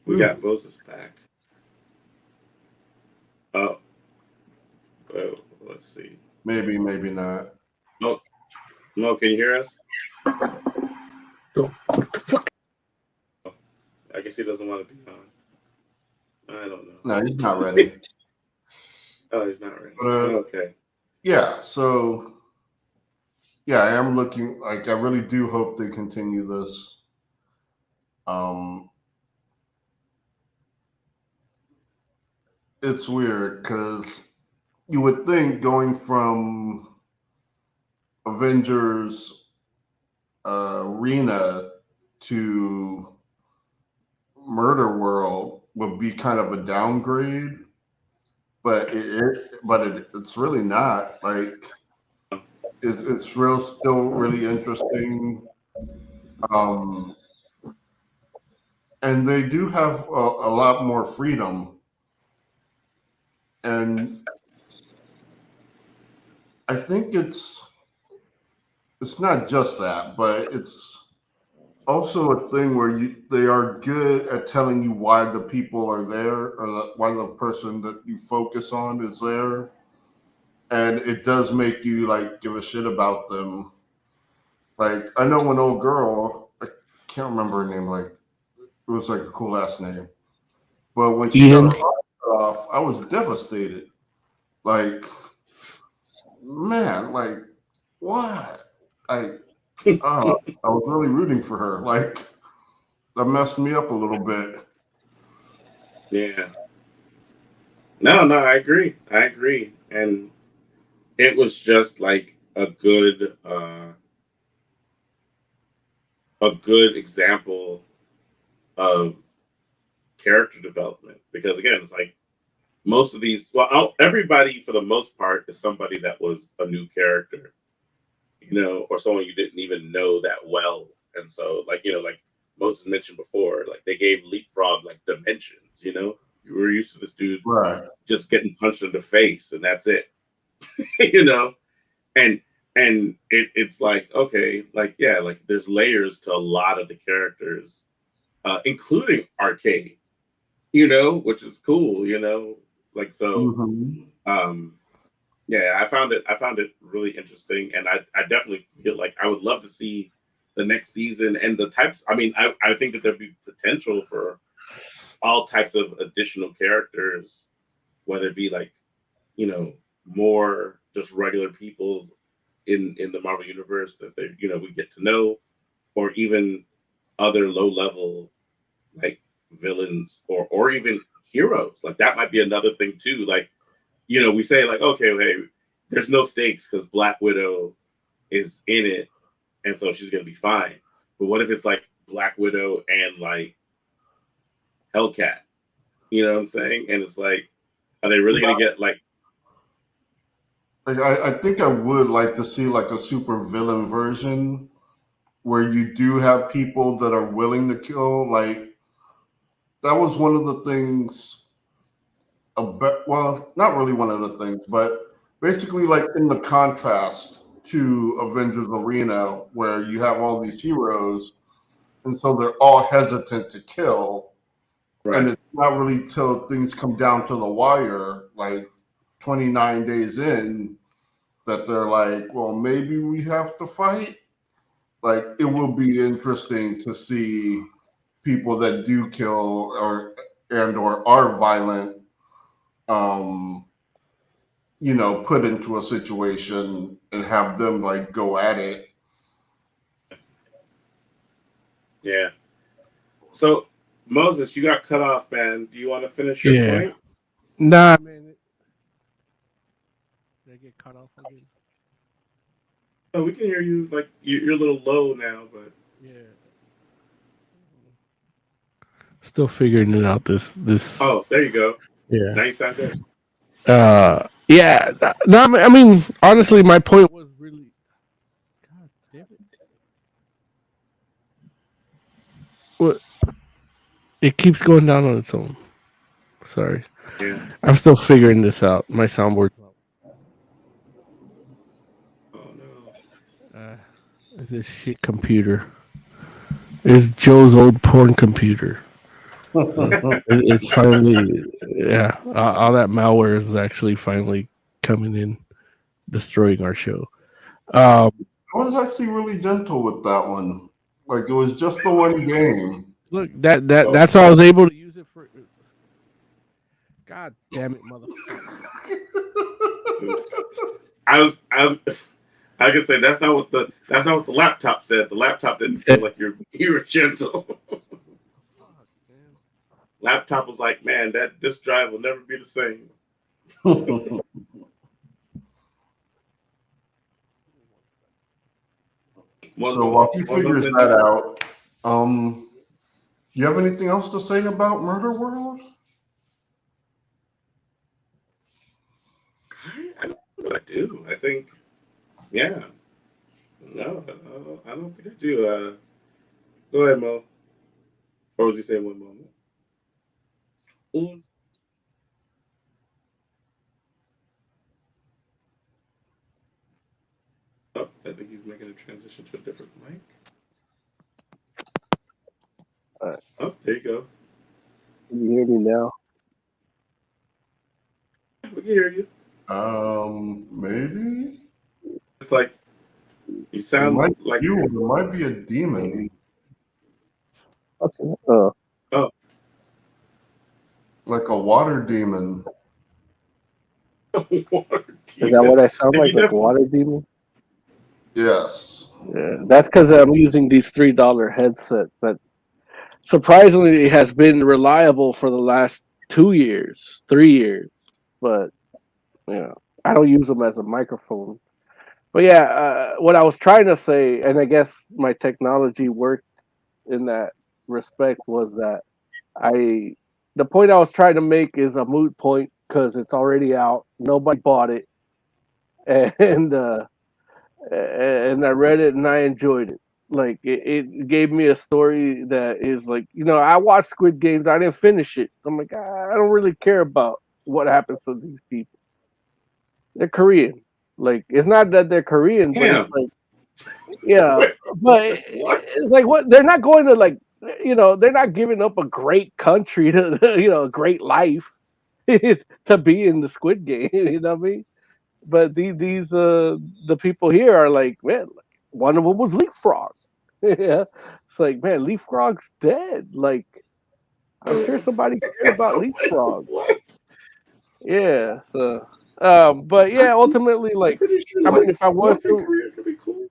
we got Moses back. Oh, well, let's see. Maybe, maybe not. No, no, can you hear us? Oh, I guess he doesn't want to be on. I don't know. No, he's not ready. Oh, he's not ready. But Okay. yeah, so yeah, I am looking like I really do hope they continue this. It's weird because you would think going from Avengers Arena to Murder World would be kind of a downgrade, but it's really not. Like it's still really interesting. Um, and they do have a lot more freedom, and I think it's not just that, but it's also a thing where they are good at telling you why the people are there, or why the person that you focus on is there, and it does make you like give a shit about them. Like I know an old girl, I can't remember her name. Like it was like a cool ass name, but when she got Ian. her heart cut off, I was devastated. Like man, like what? I I was really rooting for her. Like that messed me up a little bit. Yeah. No, I agree. I agree. And it was just like a good example of character development because again, it's like most of these, everybody for the most part is somebody that was a new character, or someone you didn't even know that well. And so, like, like Moses mentioned before, like they gave Leapfrog like dimensions, you were used to this dude Right. just getting punched in the face and that's it, you know, and it's like, okay, like, yeah, like there's layers to a lot of the characters, including Arcade, which is cool, like, so, Mm-hmm. yeah, I found it really interesting, and I definitely feel like I would love to see the next season and the types. I mean, I think that there'd be potential for all types of additional characters, whether it be like, more just regular people in the Marvel universe that we get to know, or even other low level like villains or even heroes. Like that might be another thing too. Like, we say like, okay, hey, there's no stakes because Black Widow is in it, and so she's gonna be fine. But what if it's like Black Widow and like Hellcat? You know what I'm saying? And it's like, are they really gonna get like? Like I think I would like to see like a super villain version where you do have people that are willing to kill. Like that was one of the things about, well, not really one of the things, but basically like in the contrast to Avengers Arena where you have all these heroes and so they're all hesitant to kill. And Right. it's not really till things come down to the wire, like 29 days in, that they're like, well, maybe we have to fight. Like, it will be interesting to see people that do kill or are violent, um, put into a situation and have them like go at it. Yeah. So Moses, you got cut off, man. Do you want to finish your Yeah. point? Nah, man. Did I get cut off again? Oh, we can hear you. Like you're a little low now, but Yeah. Still figuring it out. This. oh, there you go. Yeah. Now you sound good. Yeah. No, I mean, honestly, my point was really. God damn it. What? It keeps going down on its own. Sorry. Yeah. I'm still figuring this out. My soundboard. Oh no. It's this shit computer. It's Joe's old porn computer. It's finally, yeah, all that malware is actually finally coming in, destroying our show. I was actually really gentle with that one. Like it was just the one game. Look, that's all I was able to use it for. God damn it, motherfucker! I can say that's not what the laptop said. The laptop didn't feel like you were gentle. Laptop was like, man, this drive will never be the same. So while he figures that out, you have anything else to say about Murder World? I don't know what I do. I think, yeah. No, I don't think I do. Go ahead, Mo. Or would you say one moment? Oh, I think he's making a transition to a different mic. Oh, there you go. Can you hear me now? We can hear you. Maybe. It's like you sound like it might be a demon. Okay. Oh, like a water demon. Is that what I sound like a water demon? Yes. Yeah, that's because I'm using these $3 headset that surprisingly has been reliable for the last 2 years, 3 years. But I don't use them as a microphone. But yeah, what I was trying to say, and I guess my technology worked in that respect, was that the point I was trying to make is a moot point because it's already out. Nobody bought it, and I read it and I enjoyed it. Like it gave me a story that is like, I watched Squid Games. I didn't finish it. I'm like, I don't really care about what happens to these people. They're Korean. Like, it's not that they're Korean, but it's like, yeah, but it's like, what? They're not going to, like, they're not giving up a great country to, a great life to be in the Squid Game. You know what I mean? But these the people here are like, man, one of them was Leapfrog. Yeah, it's like, man, Leapfrog's dead. Like, I'm sure somebody cared about Leapfrog. What? Yeah. But yeah, ultimately, like, Sure, I mean, if I was North to, Korea could be cool.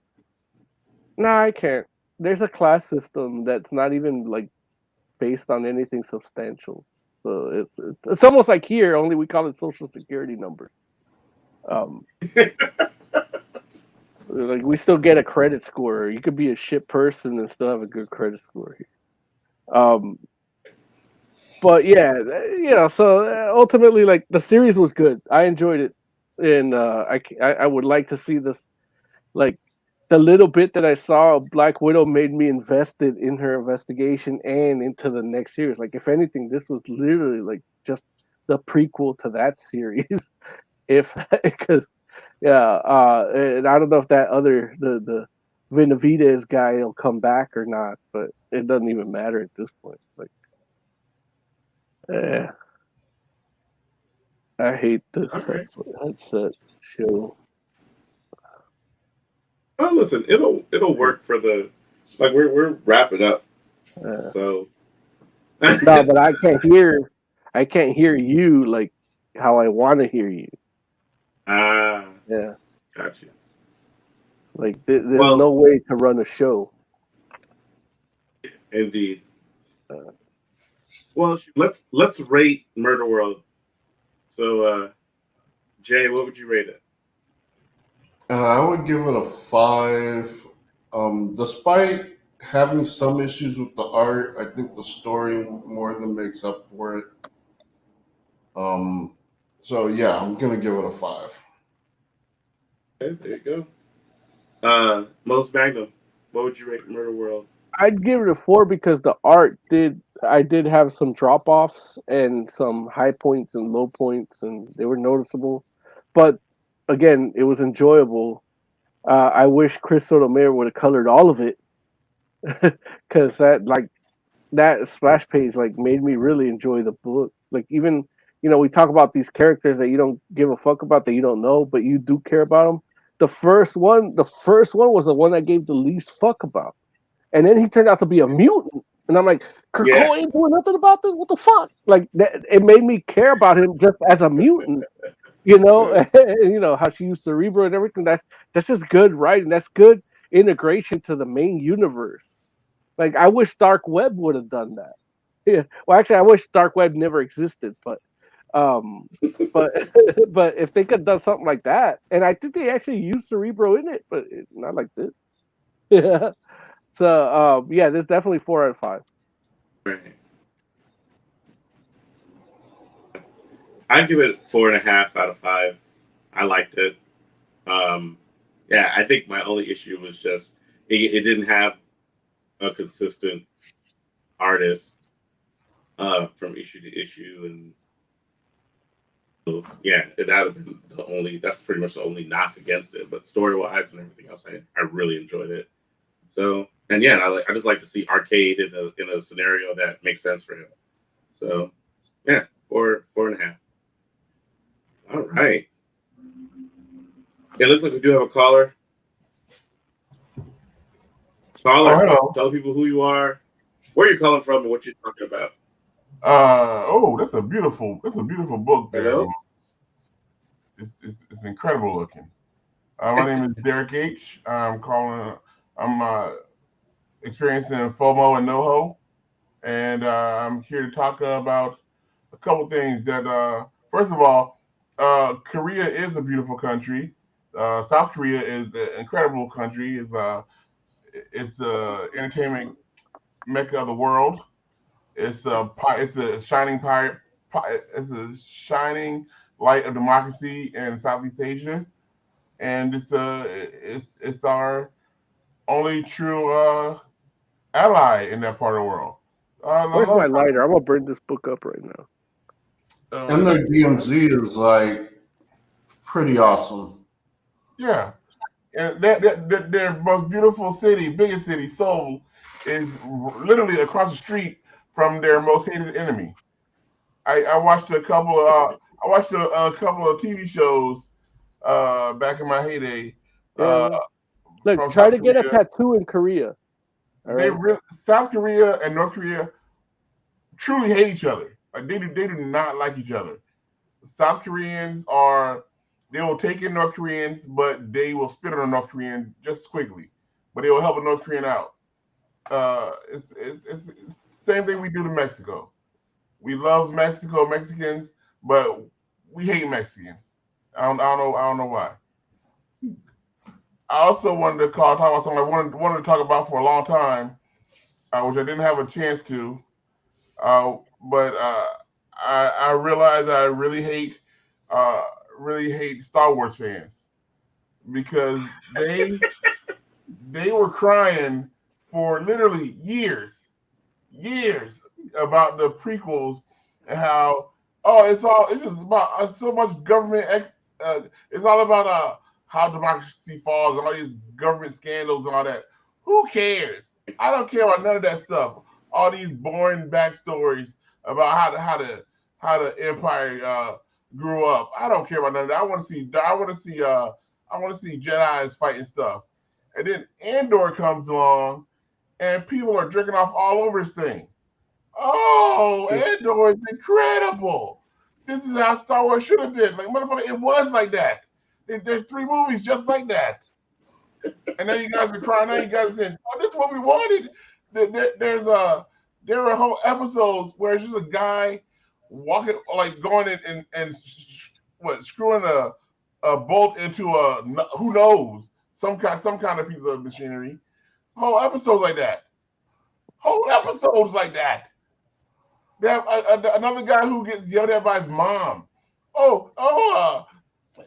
no, I can't. There's a class system that's not even like based on anything substantial. So it's almost like here, only we call it social security number. Like, we still get a credit score. You could be a shit person and still have a good credit score here. But yeah, so ultimately, like, the series was good. I enjoyed it, and I would like to see this. Like, the little bit that I saw of Black Widow made me invested in her investigation and into the next series. Like, if anything, this was literally like just the prequel to that series. If because and I don't know if that other the Benavides guy will come back or not, but it doesn't even matter at this point. Like, I hate this headset show. Well, listen, it'll work for the we're wrapping up. So no, but I can't hear you like how I want to hear you. Yeah, gotcha. Like, there's no way to run a show. Indeed. Well, let's rate Murder World. So, Jay, what would you rate it? I would give it a 5. Despite having some issues with the art, I think the story more than makes up for it. So yeah, I'm gonna give it a 5. Okay, there you go. Most Magnum, what would you rate Murder World? I'd give it a 4 because the art I did have some drop offs and some high points and low points, and they were noticeable. But again, it was enjoyable. I wish Chris Sotomayor would have colored all of it, because that, like, that splash page like made me really enjoy the book. Like even we talk about these characters that you don't give a fuck about, that you don't know, but you do care about them. The first one was the one I gave the least fuck about, and then he turned out to be a mutant, and I'm like, Krakoa ain't doing nothing about this. What the fuck? Like that, it made me care about him just as a mutant. And how she used Cerebro and everything. That's just good writing. That's good integration to the main universe. Like I wish Dark Web would have done that. Yeah. Well, actually, I wish Dark Web never existed, um, but but if they could have done something like that, and I think they actually used Cerebro in it, but not like this. Yeah. So yeah, there's definitely 4 out of 5. Right. I'd give it 4.5 out of 5. I liked it. Yeah, I think my only issue was just it didn't have a consistent artist from issue to issue, and so, yeah, that would have been that's pretty much the only knock against it. But story wise and everything else, I really enjoyed it. So, and yeah, I just like to see Arcade in a scenario that makes sense for him. So, yeah, 4.5. All right. Yeah, it looks like we do have a caller. Caller, hello. tell people who you are, where you're calling from, and what you're talking about. That's a beautiful book there. Hello? It's incredible looking. My name is Derek H. I'm experiencing FOMO and NoHo, and I'm here to talk about a couple things. First of all, Korea is a beautiful country. South Korea is an incredible country. It's the entertainment mecca of the world. It's a shining it's a shining light of democracy in Southeast Asia, and it's our only true ally in that part of the world. I Where's my love lighter? I'm gonna burn this book up right now. And their DMZ is like pretty awesome. Yeah, and their most beautiful city, biggest city, Seoul, is literally across the street from their most hated enemy. I watched a couple of TV shows back in my heyday Yeah. Look, from try South to get a Korea. tattoo in Korea. All right. South Korea and North Korea truly hate each other. Like they do not like each other. South Koreans they will take in North Koreans, but they will spit on a North Korean just quickly. But they will help a North Korean out. It's the same thing we do to Mexico. We love Mexicans, but we hate Mexicans. I don't know why. I also wanted to talk about something I wanted to talk about for a long time, which I didn't have a chance to. But I realized I really hate Star Wars fans because they were crying for literally years about the prequels and how it's just about so much government. It's all about how democracy falls and all these government scandals and all that. Who cares? I don't care about none of that stuff. All these boring backstories about how the empire grew up. I don't care about none of that. I want to see Jedi's fighting stuff. And then Andor comes along and people are drinking off all over this thing. Oh, Andor is incredible. This is how Star Wars should have been. Like, motherfucker, it was like that. There's 3 movies just like that. And now you guys are crying. Now you guys are saying, oh, this is what we wanted. There are whole episodes where it's just a guy walking, like going in and screwing a bolt into who knows, some kind of piece of machinery. Whole episodes like that. Whole episodes like that. They have another guy who gets yelled at by his mom.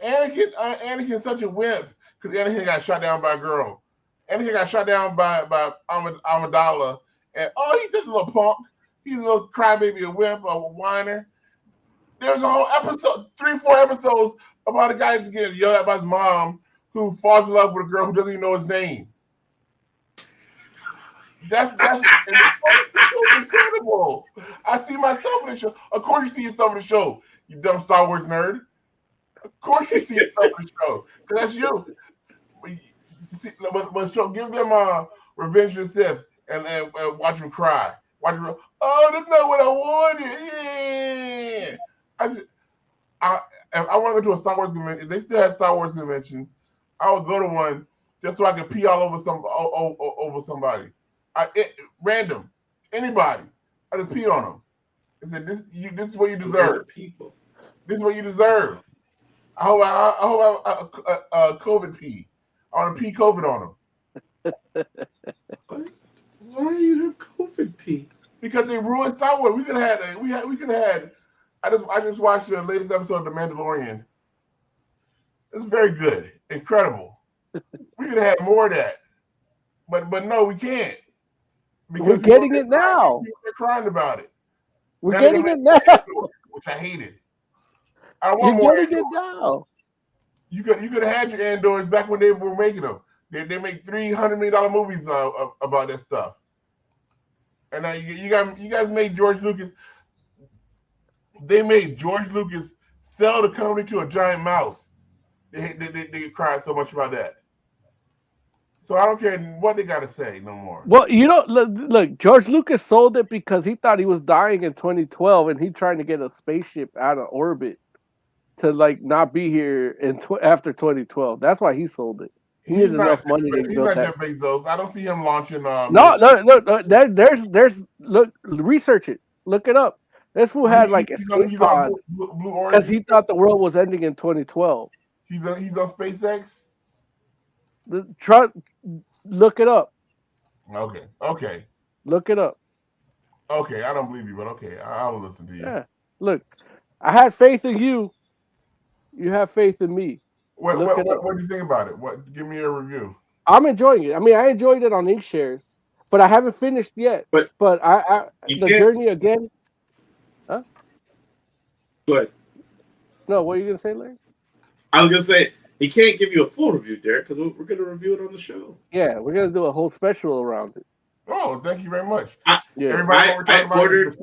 Anakin's such a wimp because Anakin got shot down by a girl. Anakin got shot down by Amidala, and he's just a little punk. He's a little crybaby, a wimp, a whiner. There's a whole episode, 3-4 episodes about a guy getting yelled at by his mom who falls in love with a girl who doesn't even know his name. That's and the show's incredible. I see myself in the show. Of course, you see yourself in the show. You dumb Star Wars nerd. Of course, you see yourself in the show because that's you. But show, give them Revenge of the Sith and watch them cry. Watch them. Oh, that's not what I wanted. Yeah. If I want to go to a Star Wars convention, if they still have Star Wars conventions, I would go to one just so I could pee all over over somebody. Random, anybody. I just pee on them. I said, "This is what you deserve. People. This is what you deserve." I hope I COVID pee. I want to pee COVID on them. What? Why do you have COVID pee? Because they ruined Star Wars. We could have had. I just watched the latest episode of The Mandalorian. It's very good, incredible. We could have had more of that, but no, we can't. Because we're getting it now. They're crying about it. We're getting it now, which I hated. I want You're more. Getting it now. You could have had your Andors back when they were making them. They make $300 million movies about that stuff. And now you guys made George Lucas. They made George Lucas sell the company to a giant mouse. They cried so much about that. So I don't care what they got to say no more. Well, look, George Lucas sold it because he thought he was dying in 2012, and he trying to get a spaceship out of orbit to not be here after 2012. That's why he sold it. He needed enough money to build that. Jeff Bezos. I don't see him launching. No. There's look, research it, look it up. This fool had escape pods because he thought the world was ending in 2012. He's on SpaceX. Look it up. Okay. Look it up. Okay, I don't believe you, but okay, I'll listen to you. Yeah. Look, I had faith in you. You have faith in me. What do you think about it? Give me a review. I'm enjoying it. I mean, I enjoyed it on Inkshares, but I haven't finished yet. But I the journey again. Huh? Go ahead. No, what are you gonna say, Larry? I was gonna say he can't give you a full review, Derek, because we're gonna review it on the show. Yeah, we're gonna do a whole special around it. Oh, thank you very much. Everybody, we're talking about ordered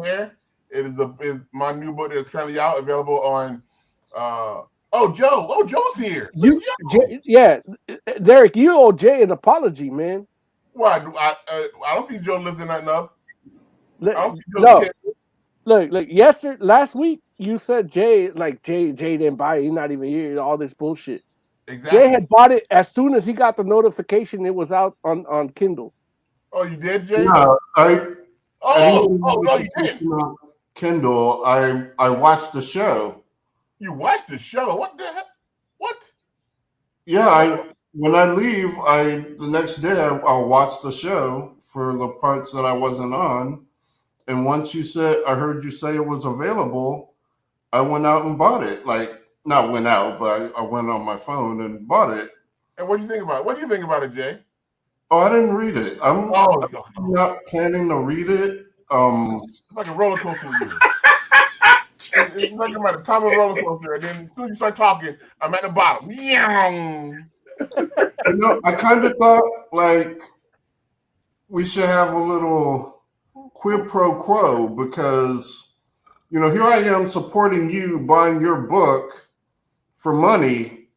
here. It is my new book that's currently out, available on. Joe's here. Derek, you owe Jay an apology, man. Well, I don't see Joe lifting nothing up. Look, last week you said Jay didn't buy it. He's not even here. All this bullshit. Exactly. Jay had bought it as soon as he got the notification it was out on Kindle. Oh, you did, Jay? Yeah, you did. Kindle. I watched the show. You watched the show? What the heck? What? Yeah, when I leave, the next day I'll watch the show for the parts that I wasn't on. And once I heard you say it was available, I went out and bought it. Not went out, but I went on my phone and bought it. And what do you think about it? What do you think about it, Jay? Oh, I didn't read it. I'm not planning to read it. It's like a roller coaster with you. It's like I'm at the top of a roller coaster, and then as soon as you start talking, I'm at the bottom. I kind of thought we should have a little quid pro quo because here I am supporting you, buying your book for money,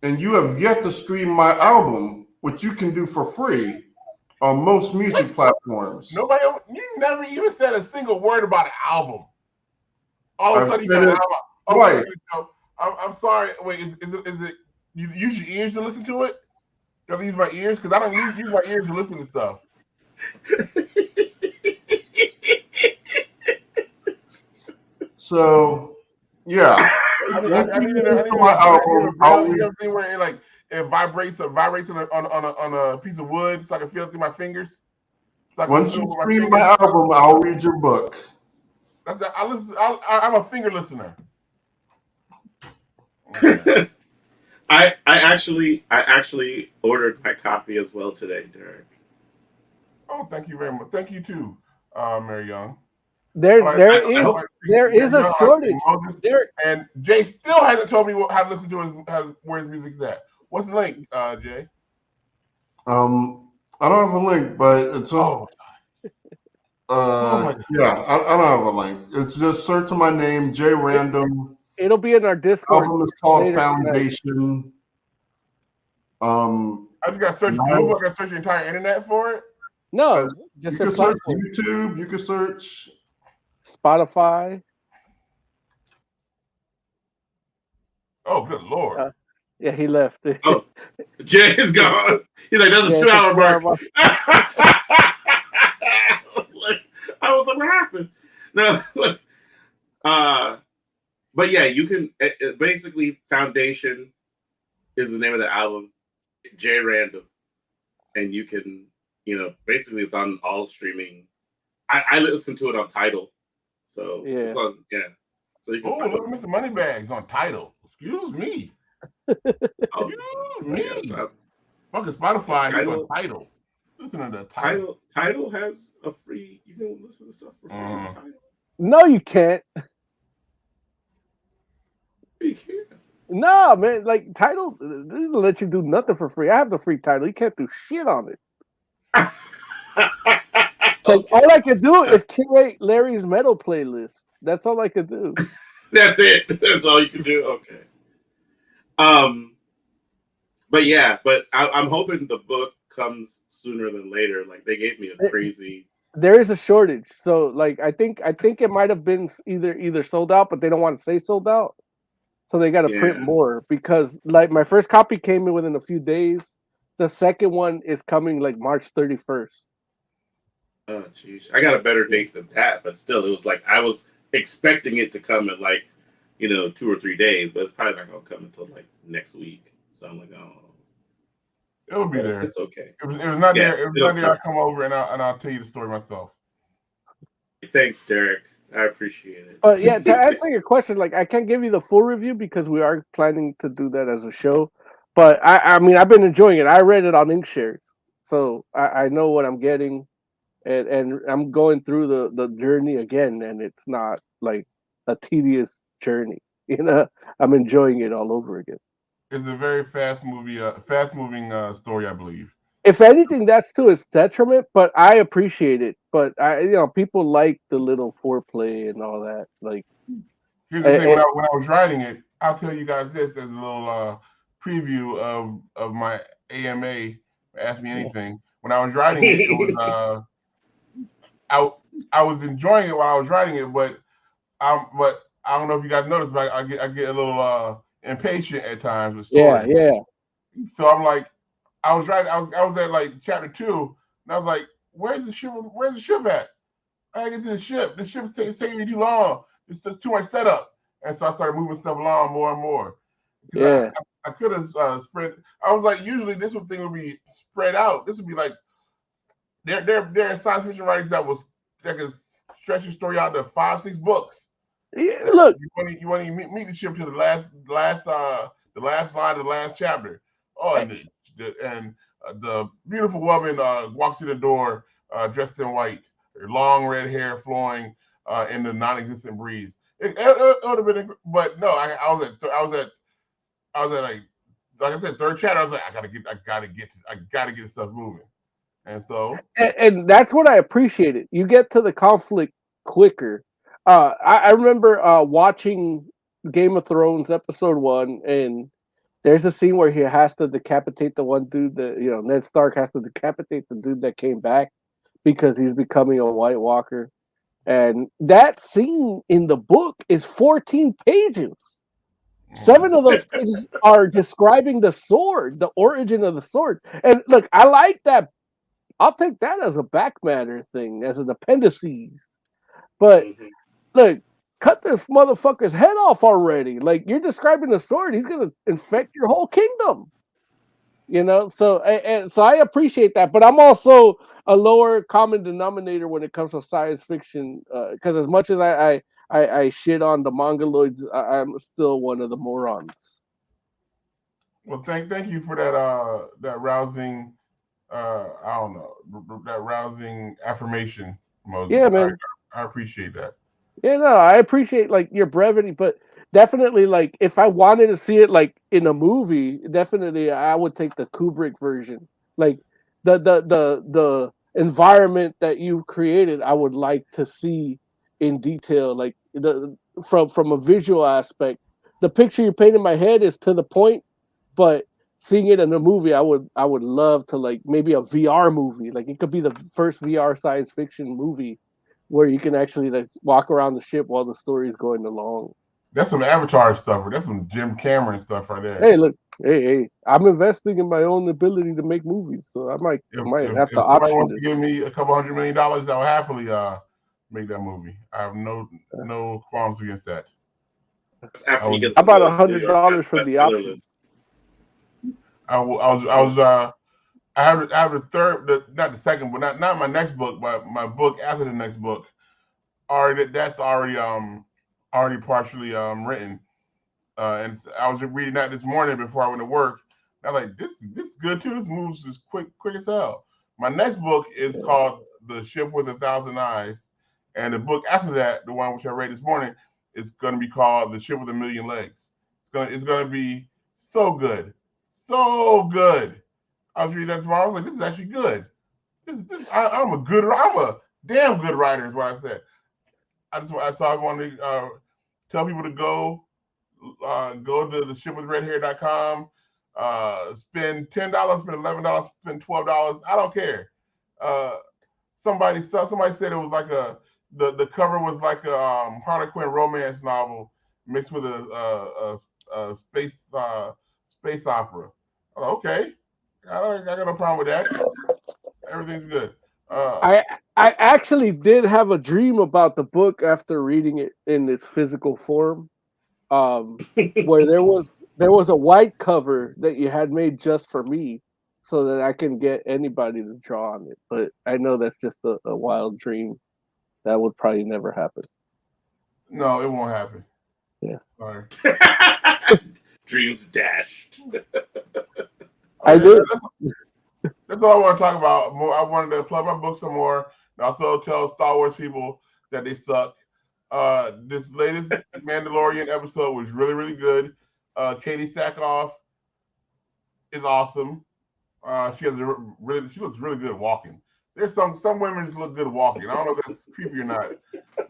and you have yet to stream my album, which you can do for free on most music platforms. You never even said a single word about an album. All of a sudden, you got an album. Right. I'm sorry. Wait, is it? You use your ears to listen to it? Do I use my ears? Because I don't use my ears to listen to stuff. So, yeah. I need a thing where it vibrates on a piece of wood, so I can feel it through my fingers. So once you stream my album, I'll read your book. I'm a finger listener. I actually ordered my copy as well today, Derek. Oh, thank you very much. Thank you too, Mary Young. There is a shortage. And Jay still hasn't told me how to listen to where his music's at. What's the link, Jay? I don't have a link, but it's Oh, my God. yeah, I don't have a link. It's just search my name, J Random. It'll be in our Discord. Album is called later tonight. Foundation. I just got to search Google. I got to search the entire internet for it. No, you just can a search platform. YouTube. You can search Spotify. Oh, good Lord. Yeah, he left. Oh, Jay is gone. He's like, that's a 2-hour mark. I was like, what happened? No, but yeah, you can basically Foundation is the name of the album, J Random, and you can, basically it's on all streaming. I listen to it on Tidal, so it's on, So you can look, Mr. Moneybags on Tidal. Excuse me. Excuse me. Fucking Spotify, you on Tidal. Listen to the Tidal. Tidal has a free. You can listen to stuff for free on Tidal. No, you can't. You can't. No, man. Like Tidal, they don't let you do nothing for free. I have the free Tidal. You can't do shit on it. Like all I can do is curate Larry's metal playlist. That's all I could do. That's it. That's all you can do. Okay. But yeah, I'm hoping the book comes sooner than later. Like they gave me a crazy. There is a shortage, so like I think it might have been either sold out, but they don't want to say sold out, so they got to print more because like my first copy came in within a few days. The second one is coming like March 31st. Oh jeez, I got a better date than that, but still, it was like I was expecting it to come in like 2 or 3 days, but it's probably not gonna come until like next week. So I'm like, oh, it'll be there. It's okay. It was not there. It was not there. I'll come over and I'll tell you the story myself. Thanks, Derek. I appreciate it. But yeah, to answer your question, like I can't give you the full review because we are planning to do that as a show. But I mean, I've been enjoying it. I read it on Inkshares, so I know what I'm getting, and I'm going through the journey again, and it's not like a tedious journey. I'm enjoying it all over again. It's a very fast-moving story, I believe. If anything, that's to its detriment, but I appreciate it. But people like the little foreplay and all that. Like, here's the thing: when I was writing it, I'll tell you guys this as a little preview of my AMA. Ask Me Anything. When I was writing it, it was I was enjoying it while I was writing it, but I don't know if you guys noticed, but I get a little impatient at times with stories. Yeah. So I'm like, I was at like chapter 2, and I was like, where's the ship at? I gotta get to the ship. The ship's taking me too long. It's too much setup. And so I started moving stuff along more and more. Yeah. I could have spread. I was like, usually this thing would be spread out. This would be like there are science fiction writers that can stretch your story out to 5-6 books. Yeah, look, you want to meet the ship to the last line of the last chapter. Oh, and the beautiful woman walks through the door dressed in white, her long red hair flowing in the non-existent breeze. It would have been, but no, I was at like I said, third chapter. I was like, I gotta get stuff moving, and so and that's what I appreciated. You get to the conflict quicker. I remember watching Game of Thrones episode 1, and there's a scene where he has to decapitate the one dude that Ned Stark has to decapitate the dude that came back because he's becoming a White Walker, and that scene in the book is 14 pages. 7 of those pages are describing the sword, the origin of the sword. And look, I like that. I'll take that as a back matter thing, as an appendices. But look, cut this motherfucker's head off already. Like, you're describing the sword. He's going to infect your whole kingdom. So I appreciate that. But I'm also a lower common denominator when it comes to science fiction. Because as much as I shit on the mongoloids, I'm still one of the morons. Well, thank you for that rousing, I don't know, that rousing affirmation, Moses. Yeah, man. I appreciate that. Yeah, no, I appreciate like your brevity, but definitely like if I wanted to see it like in a movie, definitely I would take the Kubrick version. Like the environment that you've created, I would like to see in detail, like from a visual aspect. The picture you paint in my head is to the point, but seeing it in a movie, I would love to, like, maybe a VR movie. Like, it could be the first VR science fiction movie where you can actually, like, walk around the ship while the story's going along. That's some Avatar stuff. That's some Jim Cameron stuff right there. Hey, look, hey, I'm investing in my own ability to make movies, so I might have to If somebody option wants this. to give me a couple $100 million, I'll happily make that movie. I have no qualms against that. After he gets How about the New York $100 for the bestseller option? list. I have the third, not the second, but not my next book, but my book after the next book. That's already partially written. And I was reading that this morning before I went to work. And I was like, this is good too. This moves is quick as hell. My next book is called The Ship with a Thousand Eyes, and the book after that, the one which I read this morning, is going to be called The Ship with a Million Legs. It's gonna be so good, so good. I was reading that tomorrow. I was like, this is actually good. I'm a damn good writer, is what I said. I want to tell people to go to the shipwithredhair.com, spend $10, spend $11, spend $12. I don't care. Somebody said it was like the cover was like a Harlequin romance novel mixed with a space opera. Okay, I got no problem with that. Everything's good. I actually did have a dream about the book after reading it in its physical form, where there was a white cover that you had made just for me, so that I can get anybody to draw on it. But I know that's just a wild dream. That would probably never happen. No, it won't happen. Yeah. Sorry. Dreams dashed. I did. That's all I want to talk about. More. I wanted to plug my book some more, and also tell Star Wars people that they suck. This latest Mandalorian episode was really, really good. Katie Sackhoff is awesome. She looks really good walking. There's some women just look good walking. I don't know if that's creepy or not,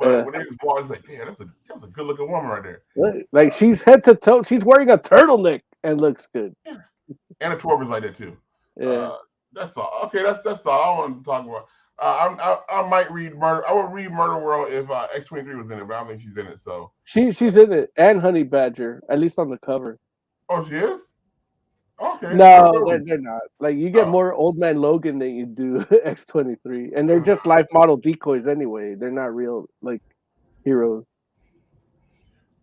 but when they just walk, it's like, damn, that's a good looking woman right there. Like, she's head to toe. She's wearing a turtleneck and looks good. Yeah. And a Torber's like that too. Yeah. That's all. Okay, that's all I wanted to talk about. I might read Murder. I would read Muderworld if X-23 was in it, but I don't think she's in it. So she's in it, and Honey Badger, at least on the cover. Oh, she is. Okay. No, they're not. Like, you get more Old Man Logan than you do X-23, and they're just life model decoys anyway. They're not real, like, heroes.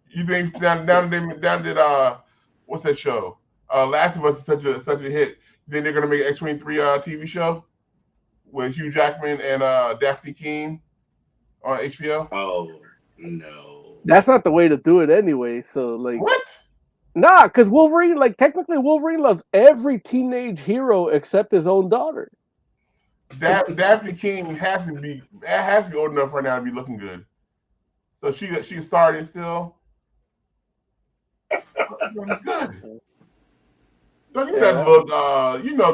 You think down did what's that show? Last of Us is such a hit. You think they're gonna make an X-23 TV show with Hugh Jackman and Daphne Keane on HBO? Oh no, that's not the way to do it anyway. So, like, what? Nah, because Wolverine, like, technically Wolverine loves every teenage hero except his own daughter. Daphne Keane has to be old enough right now to be looking good. So she's starting still. Good. Don't give me that look.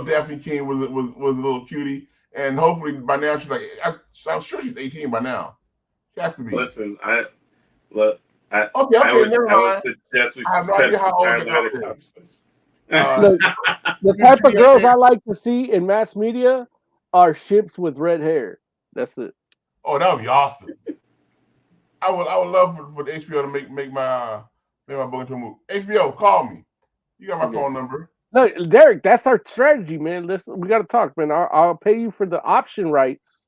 Daphne Keane was a little cutie, and hopefully by now she's like, I'm sure she's 18 by now. She has to be. Listen, okay, never mind. I would suggest we suspend the conversation. The type of girls I like to see in mass media are ships with red hair. That's it. Oh, that would be awesome. I would love for the HBO to make my book into a movie. HBO, call me. You got my phone number. No, Derek, that's our strategy, man. Listen, we got to talk, man. I'll pay you for the option rights,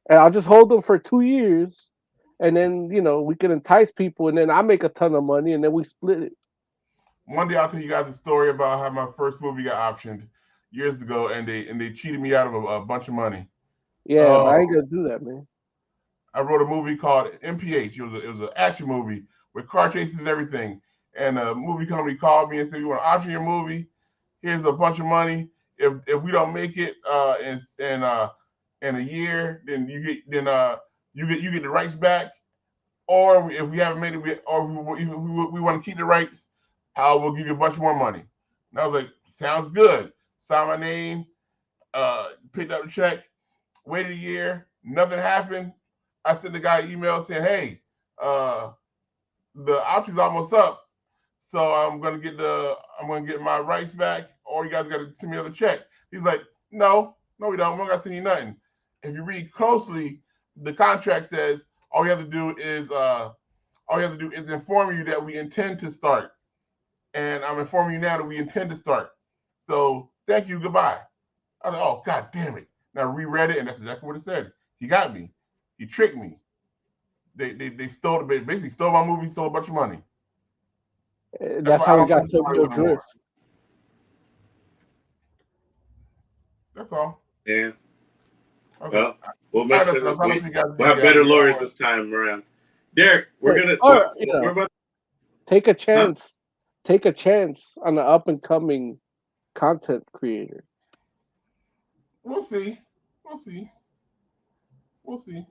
and I'll just hold them for 2 years, and then we can entice people, and then I make a ton of money, and then we split it. One day I'll tell you guys a story about how my first movie got optioned years ago, and they cheated me out of a bunch of money. Yeah, I ain't gonna do that, man. I wrote a movie called MPH. It was an action movie with car chases and everything. And a movie company called me and said, "You want to option your movie? Here's a bunch of money. If we don't make it in a year, then you get the rights back. Or if we haven't made it, we want to keep the rights, we'll give you a bunch more money." And I was like, "Sounds good." Sign my name. picked up the check, waited a year, nothing happened. I sent the guy an email saying, "Hey, the option's almost up, so I'm gonna get my rights back, or you guys gotta send me another check." He's like, "No, we don't. We're not gonna send you nothing." If you read closely, the contract says all you have to do is inform you that we intend to start, and I'm informing you now that we intend to start. So thank you, goodbye. I was like, oh god damn it! Now I reread it, and that's exactly what it said. He got me. He tricked me. They stole basically stole my movie, stole a bunch of money. That's how we got Tokyo Drift. That's all. Yeah. Okay. Well, we'll make sure we'll have better lawyers this time around. Derek, we're about take a chance. Take a chance on an up and coming content creator. We'll see.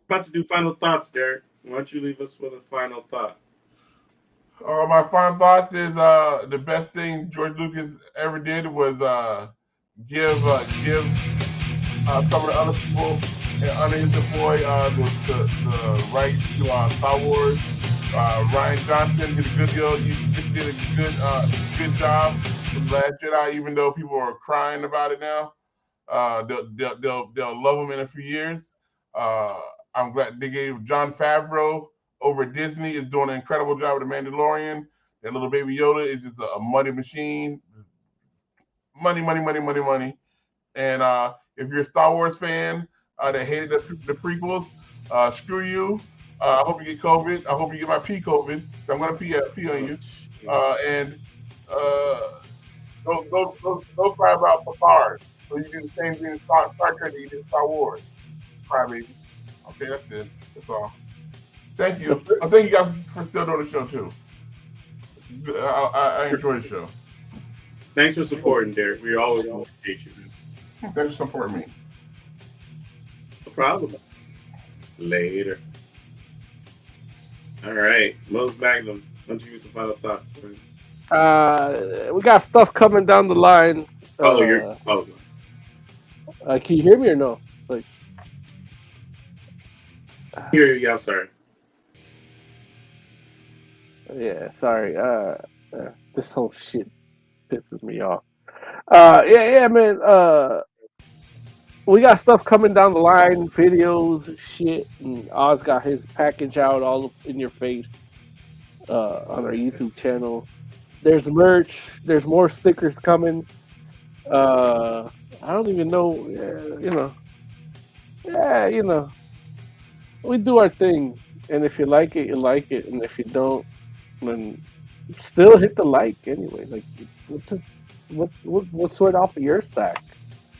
About to do final thoughts, Derek. Why don't you leave us with a final thought? My final thoughts is the best thing George Lucas ever did was give some of the other people under his employ the rights to Star Wars. Ryan Johnson did a good deal. He did a good job with The Last Jedi, even though people are crying about it now. They'll love him in a few years. I'm glad they gave Jon Favreau over at Disney is doing an incredible job with The Mandalorian. That little baby Yoda is just a money machine. Money. And if you're a Star Wars fan that hated the prequels, screw you. I hope you get COVID. I hope you get my pee COVID. I'm gonna pee on you. And don't cry about Picard. So you do the same thing in Star Trek that you did in Star Wars. Cry, baby. Okay, that's it. That's all. Thank you. Thank you guys for still doing the show too. I enjoy the show. Thanks for supporting, Derek. We always appreciate you. Thanks for supporting me. No problem. Later. All right, Mose Magnum. Why don't you give some final thoughts? We got stuff coming down the line. Can you hear me or no? Like, hear you. I'm sorry. Yeah, sorry. This whole shit pisses me off. Yeah, man. We got stuff coming down the line, videos, shit, and Oz got his package out all in your face on our YouTube channel. There's merch. There's more stickers coming. I don't even know. We do our thing, and if you like it, you like it, and if you don't, then still hit the like anyway. Like, what's sort off of your sack,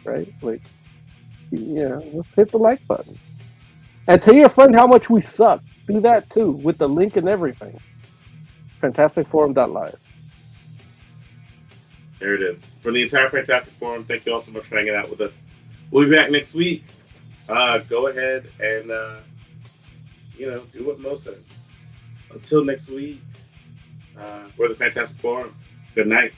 right? Like, just hit the like button. And tell your friend how much we suck. Do that too, with the link and everything. FantasticForum.live. There it is. For the entire Fantastic Forum, thank you all so much for hanging out with us. We'll be back next week. Go ahead and, do what Mo says. Until next week, we're the Fantastic Forum. Good night.